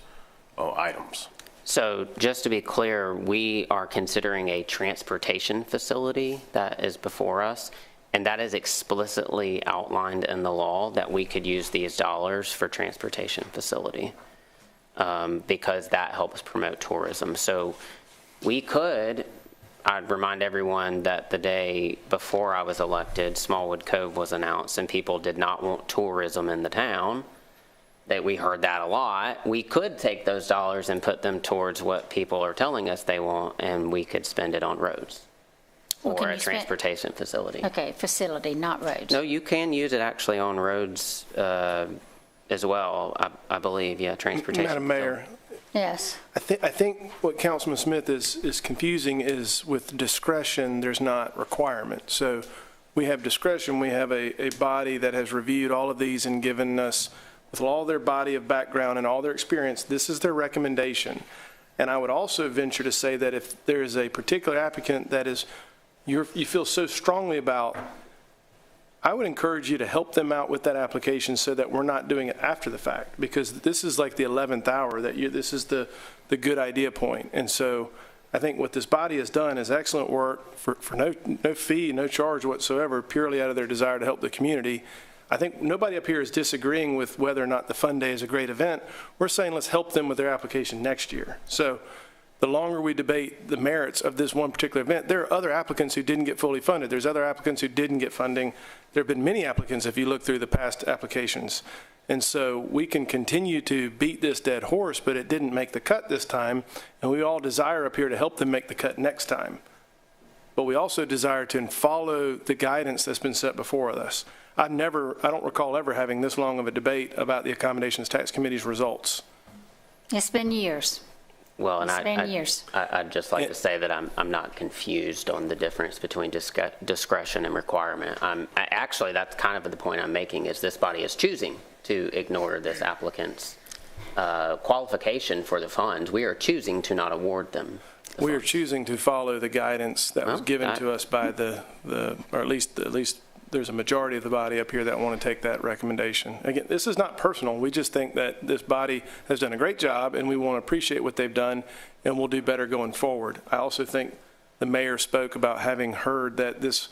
items. So just to be clear, we are considering a transportation facility that is before us. And that is explicitly outlined in the law that we could use these dollars for transportation facility, because that helps promote tourism. So we could, I'd remind everyone that the day before I was elected, Smallwood Cove was announced and people did not want tourism in the town. That we heard that a lot. We could take those dollars and put them towards what people are telling us they want, and we could spend it on roads Well, can or a you spend- transportation facility. Okay, facility, not roads. No, you can use it actually on roads as well, I believe, yeah, transportation. Madam Mayor, Yes. I think what Councilman Smith is confusing is with discretion, there's not requirement. So we have discretion, we have a body that has reviewed all of these and given us, with all their body of background and all their experience, this is their recommendation. And I would also venture to say that if there is a particular applicant that is, you feel so strongly about, I would encourage you to help them out with that application so that we're not doing it after the fact, because this is like the 11th hour that this is the good idea point. And so I think what this body has done is excellent work for no fee, no charge whatsoever, purely out of their desire to help the community. I think nobody up here is disagreeing with whether or not the Fun Day is a great event. We're saying let's help them with their application next year. So the longer we debate the merits of this one particular event, there are other applicants who didn't get fully funded. There's other applicants who didn't get funding. There have been many applicants if you look through the past applications. And so we can continue to beat this dead horse, but it didn't make the cut this time. And we all desire up here to help them make the cut next time. But we also desire to follow the guidance that's been set before us. I don't recall ever having this long of a debate about the Accommodations Tax Committee's results. It's been years. Well, and It's been years. I'd just like to say that I'm not confused on the difference between discretion and requirement. Actually, that's kind of the point I'm making, is this body is choosing to ignore this applicant's qualification for the funds. We are choosing to not award them. We are choosing to follow the guidance that was given to us by or at least there's a majority of the body up here that want to take that recommendation. Again, this is not personal. We just think that this body has done a great job and we want to appreciate what they've done and we'll do better going forward. I also think the mayor spoke about having heard that this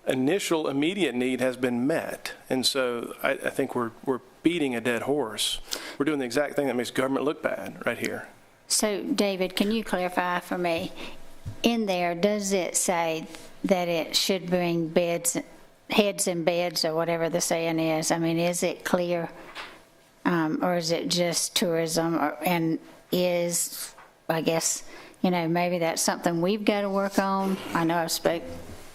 initial immediate need has been met. And so I think we're beating a dead horse. We're doing the exact thing that makes government look bad right here. So, David, can you clarify for me? In there, does it say that it should bring heads and beds, or whatever the saying is? I mean, is it clear, or is it just tourism? And I guess, maybe that's something we've got to work on. I know I've spoke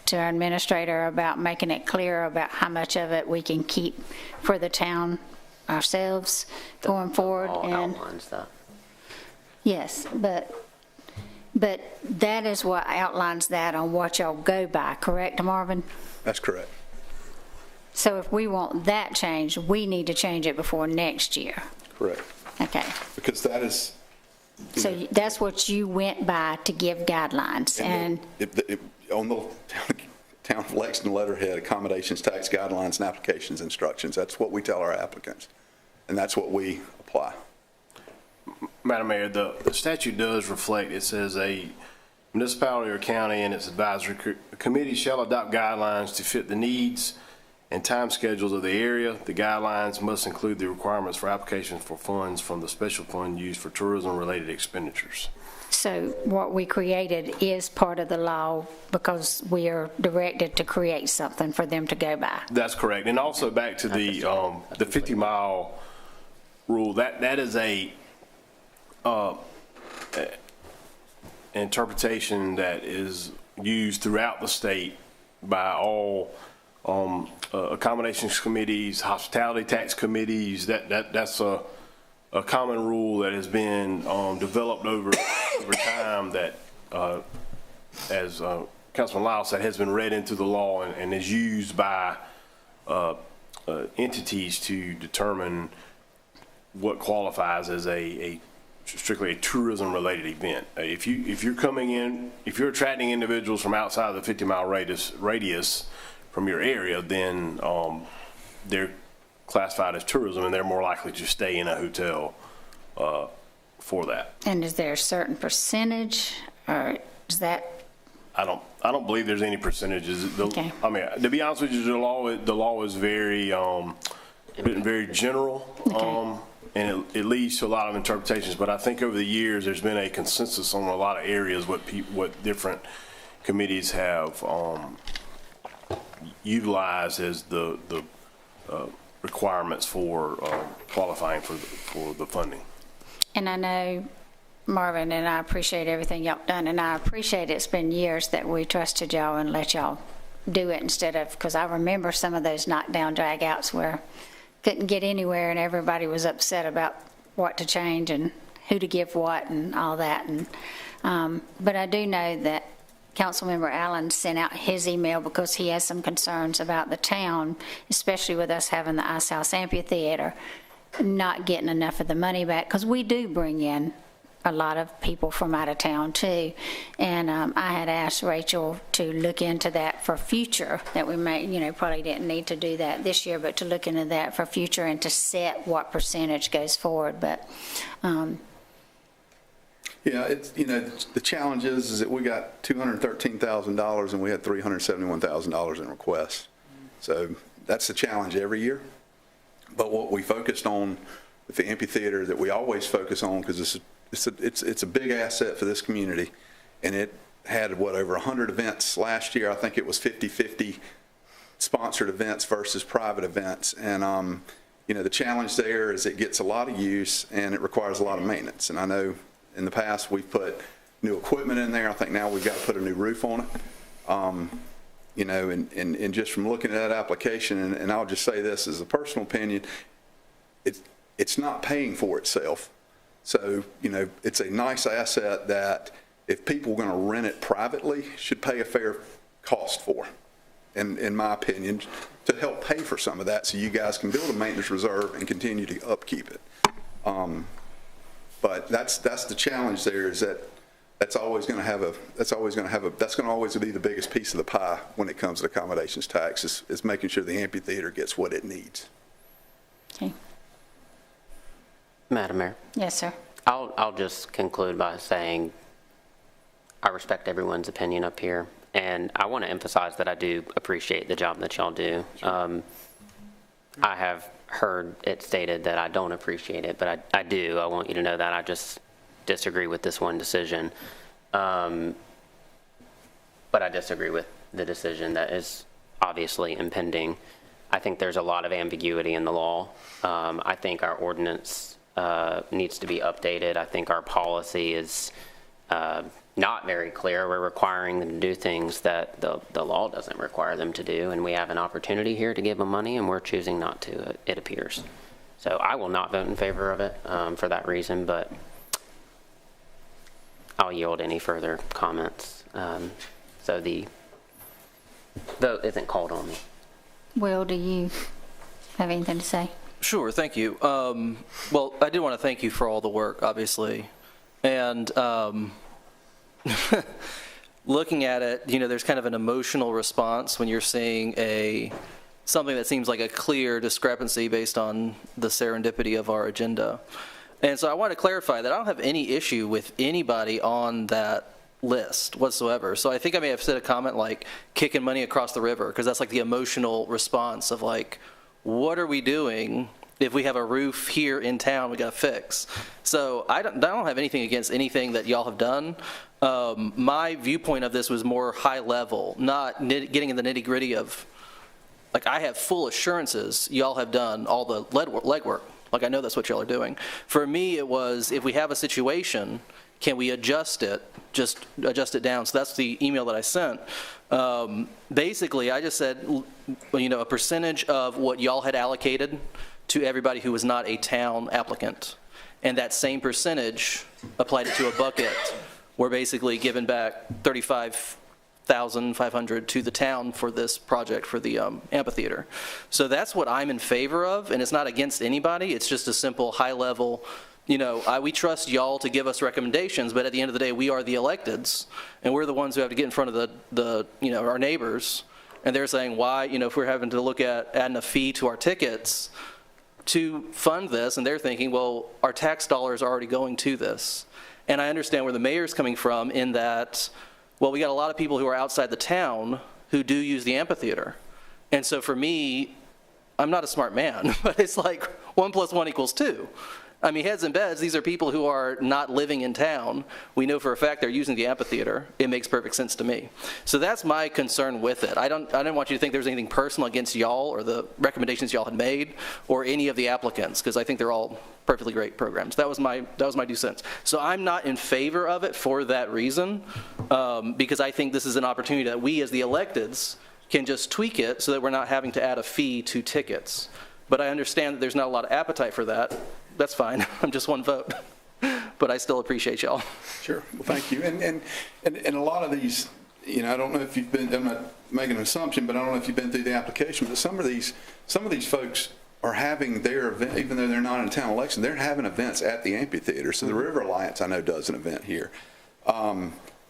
to our administrator about making it clear about how much of it we can keep for the town ourselves going forward. All outlines that. Yes, but that is what outlines that on what y'all go by, correct, Marvin? That's correct. So if we want that changed, we need to change it before next year. Correct. Okay. Because that is. So that's what you went by to give guidelines, and On the Town of Lexington letterhead, accommodations, tax guidelines, and applications instructions, that's what we tell our applicants, and that's what we apply. Madam Mayor, the statute does reflect, it says a municipality or county and its advisory committee shall adopt guidelines to fit the needs and time schedules of the area. The guidelines must include the requirements for applications for funds from the special fund used for tourism-related expenditures. so what we created is part of the law because we are directed to create something for them to go by. That's correct. And also back to the 50-mile rule, that is a interpretation that is used throughout the state by all accommodations committees, hospitality tax committees. That's a common rule that has been developed over time that, as Councilman Lyle said, has been read into the law and is used by entities to determine what qualifies as strictly a tourism-related event. If you're coming in, if you're attracting individuals from outside of the 50-mile radius from your area, then they're classified as tourism, and they're more likely to stay in a hotel for that. And is there a certain percentage, or is that I don't believe there's any percentages. Okay. I mean, to be honest with you, the law is very, very general. Okay. And it leads to a lot of interpretations, but I think over the years, there's been a consensus on a lot of areas what different committees have utilized as the requirements for qualifying for the funding. And I know, Marvin, and I appreciate everything y'all done, and I appreciate it's been years that we trusted y'all and let y'all do it instead of, because I remember some of those knockdown dragouts where couldn't get anywhere and everybody was upset about what to change and who to give what and all that. And but I do know that Councilmember Allen sent out his email because he has some concerns about the town, especially with us having the Ice House Amphitheater, not getting enough of the money back, because we do bring in a lot of people from out of town too. And I had asked Rachel to look into that for future, that we may, probably didn't need to do that this year, but to look into that for future and to set what percentage goes forward. But Yeah, it's, the challenge is that we got $213,000 and we had $371,000 in requests. So that's the challenge every year. But what we focused on with the amphitheater that we always focus on, because it's a big asset for this community, and it had, over 100 events last year. I think it was 50-50 sponsored events versus private events. And, the challenge there is it gets a lot of use and it requires a lot of maintenance. And I know in the past we've put new equipment in there. I think now we've got to put a new roof on it. And just from looking at that application, and I'll just say this as a personal opinion, it's not paying for itself. So, it's a nice asset that if people are going to rent it privately, should pay a fair cost for, in my opinion, to help pay for some of that so you guys can build a maintenance reserve and continue to upkeep it. But that's the challenge there, is that's always going to always be the biggest piece of the pie when it comes to accommodations tax, is making sure the amphitheater gets what it needs. okay. Madam Mayor, Yes, sir. I'll just conclude by saying I respect everyone's opinion up here, and I want to emphasize that I do appreciate the job that y'all do. I have heard it stated that I don't appreciate it, but I do. I want you to know that I just disagree with this one decision. But I disagree with the decision that is obviously impending. I think there's a lot of ambiguity in the law. I think our ordinance needs to be updated. I think our policy is not very clear. We're requiring them to do things that the law doesn't require them to do, and we have an opportunity here to give them money, and we're choosing not to, it appears. So I will not vote in favor of it for that reason, but I'll yield any further comments. So the vote isn't called on me. Will, do you have anything to say? Sure, thank you. Well, I do want to thank you for all the work, obviously. And looking at it, there's kind of an emotional response when you're seeing something that seems like a clear discrepancy based on the serendipity of our agenda. And so I want to clarify that I don't have any issue with anybody on that list whatsoever. So I think I may have said a comment like kicking money across the river, because that's like the emotional response of like, what are we doing if we have a roof here in town we got to fix? So I don't have anything against anything that y'all have done. My viewpoint of this was more high level, not getting in the nitty gritty of, like, I have full assurances y'all have done all the legwork. Like, I know that's what y'all are doing. For me, it was, if we have a situation, can we adjust it, just adjust it down? So that's the email that I sent. Basically, I just said, a percentage of what y'all had allocated to everybody who was not a town applicant. And that same percentage applied it to a bucket. We're basically giving back $35,500 to the town for this project for the amphitheater. So that's what I'm in favor of, and it's not against anybody. It's just a simple high level, we trust y'all to give us recommendations, but at the end of the day, we are the electeds, and we're the ones who have to get in front of our neighbors, and they're saying, why, if we're having to look at adding a fee to our tickets to fund this, and they're thinking, well, our tax dollars are already going to this. And I understand where the mayor's coming from in that Well, we got a lot of people who are outside the town who do use the amphitheater. And so for me, I'm not a smart man, but it's like 1 + 1 = 2. I mean, heads and beds, these are people who are not living in town. We know for a fact they're using the amphitheater. It makes perfect sense to me. So that's my concern with it. I don't want you to think there's anything personal against y'all or the recommendations y'all had made or any of the applicants, because I think they're all perfectly great programs. That was my 2 cents. So I'm not in favor of it for that reason, because I think this is an opportunity that we as the electeds can just tweak it so that we're not having to add a fee to tickets. But I understand that there's not a lot of appetite for that. That's fine. I'm just one vote. But I still appreciate y'all. Sure. Well, thank you. And a lot of these, you know, I don't know if you've been, I'm not making an assumption, but I don't know if you've been through the application, but some of these folks are having their event, even though they're not in town election, they're having events at the amphitheater. So the River Alliance, I know, does an event here.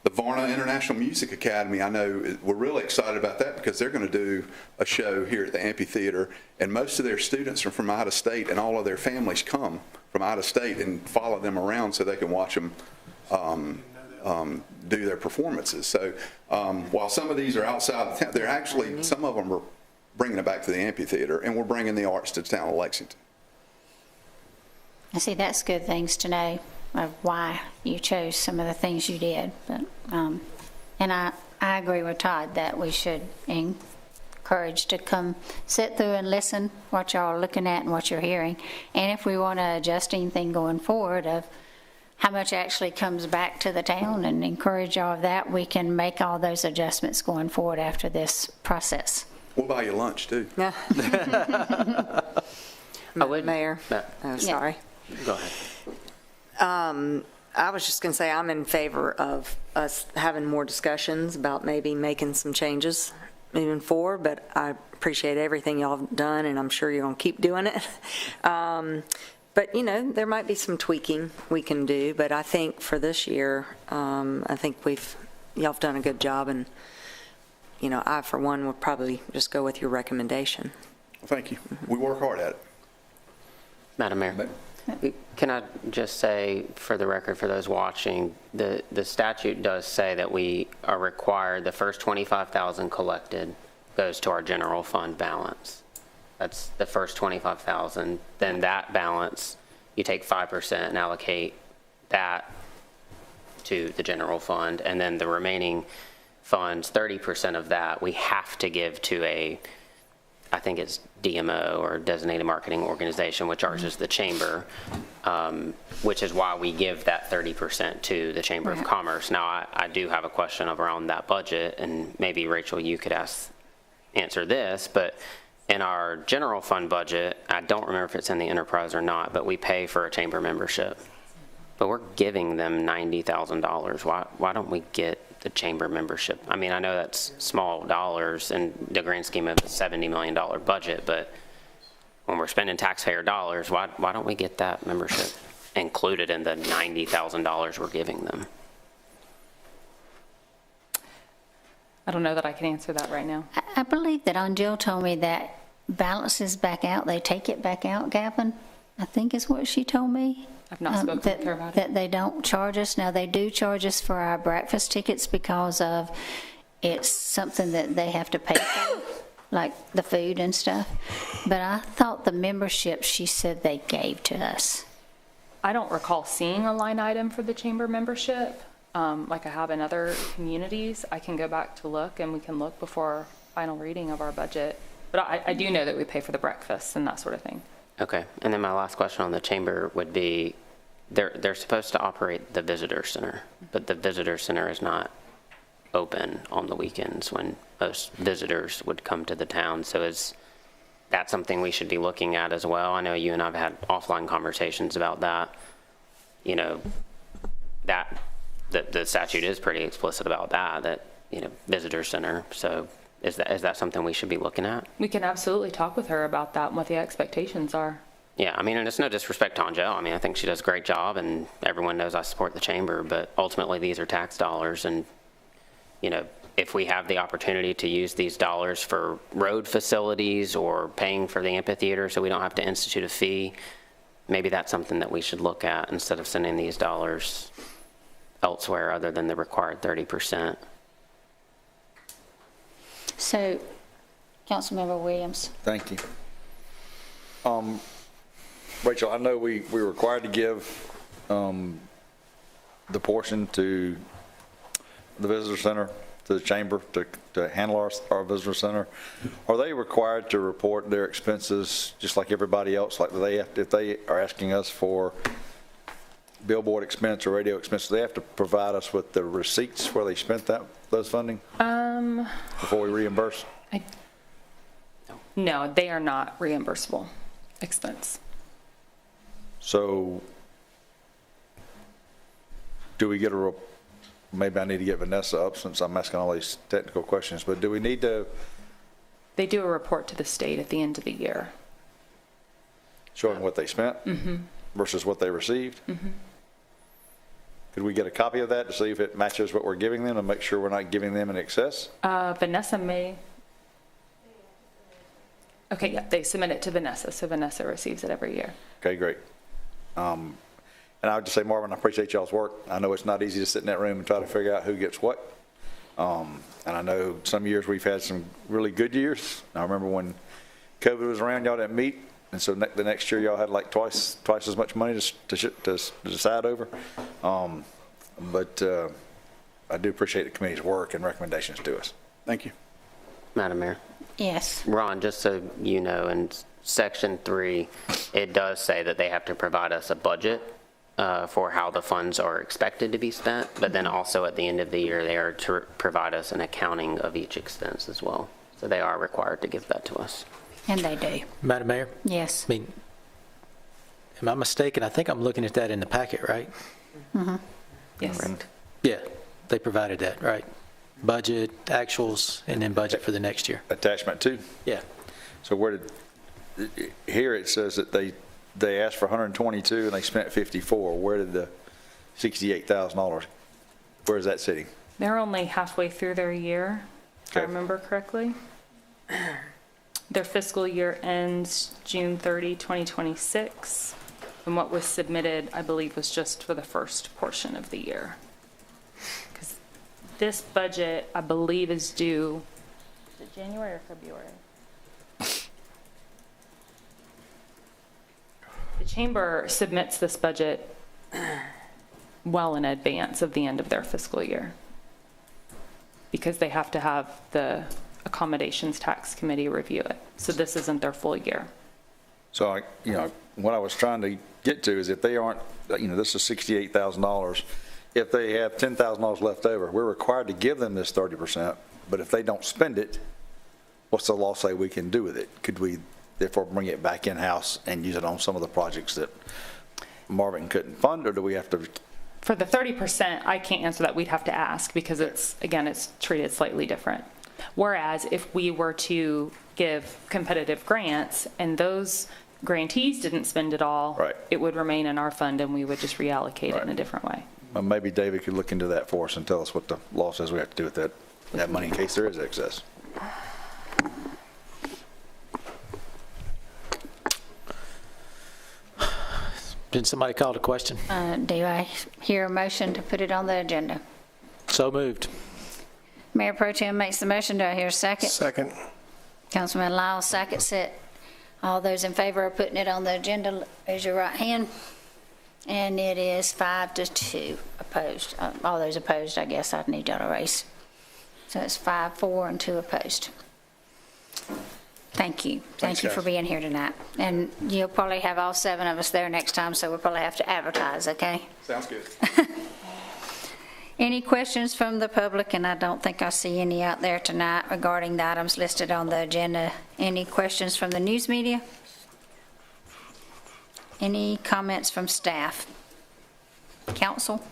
The Varna International Music Academy, I know, we're really excited about that because they're going to do a show here at the amphitheater, and most of their students are from out of state, and all of their families come from out of state and follow them around so they can watch them do their performances. So while some of these are outside the town, they're actually, some of them are bringing it back to the amphitheater, and we're bringing the arts to the town of Lexington. I see, that's good things to know of why you chose some of the things you did. But and I agree with Todd that we should encourage to come sit through and listen what y'all are looking at and what you're hearing. And if we want to adjust anything going forward of how much actually comes back to the town and encourage all of that, we can make all those adjustments going forward after this process. We'll buy you lunch too. Yeah. Mayor, sorry. Go ahead. I was just going to say I'm in favor of us having more discussions about maybe making some changes moving forward, but I appreciate everything y'all have done, and I'm sure you're going to keep doing it. But, you know, there might be some tweaking we can do, but I think for this year, I think y'all have done a good job, and, you know, I, for one, would probably just go with your recommendation. Well, thank you. We work hard at it. Madam Mayor, can I just say, for the record, for those watching, the statute does say that we are required, the first $25,000 collected goes to our general fund balance. That's the first $25,000. Then that balance, you take 5% and allocate that to the general fund, and then the remaining funds, 30% of that, we have to give to I think it's DMO, or Designated Marketing Organization, which ours is the chamber, which is why we give that 30% to the Chamber of Commerce. Now, I do have a question around that budget, and maybe, Rachel, you could answer this, but in our general fund budget, I don't remember if it's in the enterprise or not, but we pay for a chamber membership. But we're giving them $90,000. Why don't we get the chamber membership? I mean, I know that's small dollars in the grand scheme of a $70 million budget, but when we're spending taxpayer dollars, why don't we get that membership included in the $90,000 we're giving them? I don't know that I can answer that right now. I believe that Angel told me that balances back out, they take it back out, Gavin, I think is what she told me. I've not spoken with her about it. That they don't charge us. Now, they do charge us for our breakfast tickets because of it's something that they have to pay for, like the food and stuff. But I thought the membership, she said they gave to us. I don't recall seeing a line item for the chamber membership like I have in other communities. I can go back to look, and we can look before final reading of our budget. But I do know that we pay for the breakfast and that sort of thing. Okay, and then my last question on the chamber would be, they're supposed to operate the visitor center, but the visitor center is not open on the weekends when most visitors would come to the town. So is that something we should be looking at as well? I know you and I have had offline conversations about that. You know, that the statute is pretty explicit about that, you know, visitor center. So is that something we should be looking at? We can absolutely talk with her about that and what the expectations are. Yeah, I mean, and it's no disrespect to Angel. I mean, I think she does a great job, and everyone knows I support the chamber, but ultimately these are tax dollars, and, you know, if we have the opportunity to use these dollars for road facilities or paying for the amphitheater so we don't have to institute a fee, maybe that's something that we should look at instead of sending these dollars elsewhere other than the required 30%. So, Councilmember Williams. Thank you. Rachel, I know we were required to give the portion to the visitor center, to the chamber, to handle our visitor center. Are they required to report their expenses just like everybody else? Like if they are asking us for billboard expense or radio expense, do they have to provide us with the receipts where they spent those funding before we reimburse? No, they are not reimbursable expense. So do we get maybe I need to get Vanessa up since I'm asking all these technical questions, but do we need to? They do a report to the state at the end of the year. Showing what they spent versus what they received? Could we get a copy of that to see if it matches what we're giving them and make sure we're not giving them in excess? Vanessa may. Okay, yeah, they submit it to Vanessa, so Vanessa receives it every year. Okay, great. And I would just say, Marvin, I appreciate y'all's work. I know it's not easy to sit in that room and try to figure out who gets what. And I know some years we've had some really good years. I remember when COVID was around, y'all didn't meet. And so the next year y'all had like twice as much money to decide over. But I do appreciate the committee's work and recommendations to us. Thank you. Madam Mayor. Yes. Ron, just so you know, in Section 3, it does say that they have to provide us a budget for how the funds are expected to be spent, but then also at the end of the year, they are to provide us an accounting of each expense as well. So they are required to give that to us. And they do. Madam Mayor? Yes. I mean, am I mistaken? I think I'm looking at that in the packet, right? Yes. Correct. Yeah, they provided that, right? Budget, actuals, and then budget for the next year. Attachment 2? Yeah. So here it says that they asked for 122 and they spent 54. Where did the $68,000, where is that sitting? They're only halfway through their year, if I remember correctly. Their fiscal year ends June 30, 2026. And what was submitted, I believe, was just for the first portion of the year. Because this budget, I believe, is due, is it January or February? The chamber submits this budget well in advance of the end of their fiscal year because they have to have the accommodations tax committee review it. So this isn't their full year. So, what I was trying to get to is if they aren't, this is $68,000. If they have $10,000 left over, we're required to give them this 30%. But if they don't spend it, what's the law say we can do with it? Could we therefore bring it back in-house and use it on some of the projects that Marvin couldn't fund, or do we have to? For the 30%, I can't answer that. We'd have to ask because it's treated slightly different. Whereas if we were to give competitive grants and those grantees didn't spend it all, it would remain in our fund and we would just reallocate it in a different way. Well, maybe David could look into that for us and tell us what the law says we have to do with that money in case there is excess. Did somebody call the question? Do I hear a motion to put it on the agenda? So moved. Mayor Pro Tem makes the motion. Do I hear a second? Second. Councilman Lyle seconds it. All those in favor of putting it on the agenda, raise your right hand. And it is 5-2 opposed. All those opposed, I guess I'd need y'all to raise. So it's 5-4 and 2 opposed. Thank you. Thank you for being here tonight. And you'll probably have all 7 of us there next time, so we'll probably have to advertise, okay? Sounds good. Any questions from the public? And I don't think I see any out there tonight regarding the items listed on the agenda. Any questions from the news media? Any comments from staff? Council?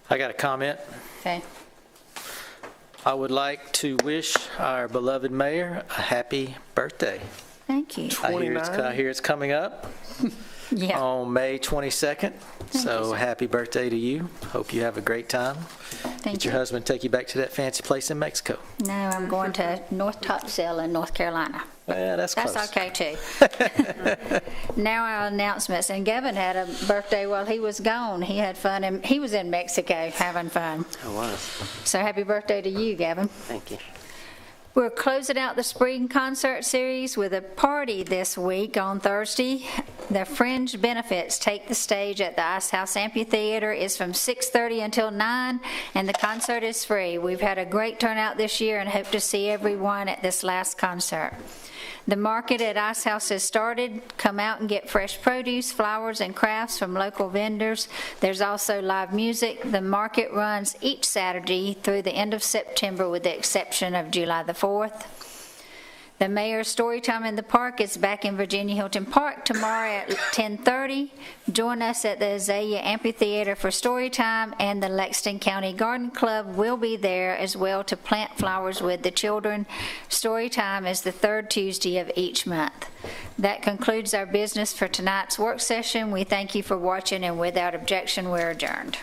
I got a comment. Okay. I would like to wish our beloved mayor a happy birthday. Thank you. I hear it's coming up on May 22nd. So happy birthday to you. Hope you have a great time. Thank Did your you. husband take you back to that fancy place in Mexico? No, I'm going to North Topsail in North Carolina. Yeah, that's close. That's okay, too. Now our announcements, and Gavin had a birthday while he was gone. He had fun, and he was in Mexico having fun. I was. So happy birthday to you, Gavin. Thank you. We're closing out the spring concert series with a party this week on Thursday. The Fringe Benefits take the stage at the Ice House Amphitheater. It's from 6:30 until 9, and the concert is free. We've had a great turnout this year and hope to see everyone at this last concert. The market at Ice House has started. Come out and get fresh produce, flowers, and crafts from local vendors. There's also live music. The market runs each Saturday through the end of September with the exception of July the 4th. The Mayor's Storytime in the Park is back in Virginia Hilton Park tomorrow at 10:30. Join us at the Azalea Amphitheater for Storytime, and the Lexington County Garden Club will be there as well to plant flowers with the children. Storytime is the third Tuesday of each month. That concludes our business for tonight's work session. We thank you for watching, and without objection, we're adjourned.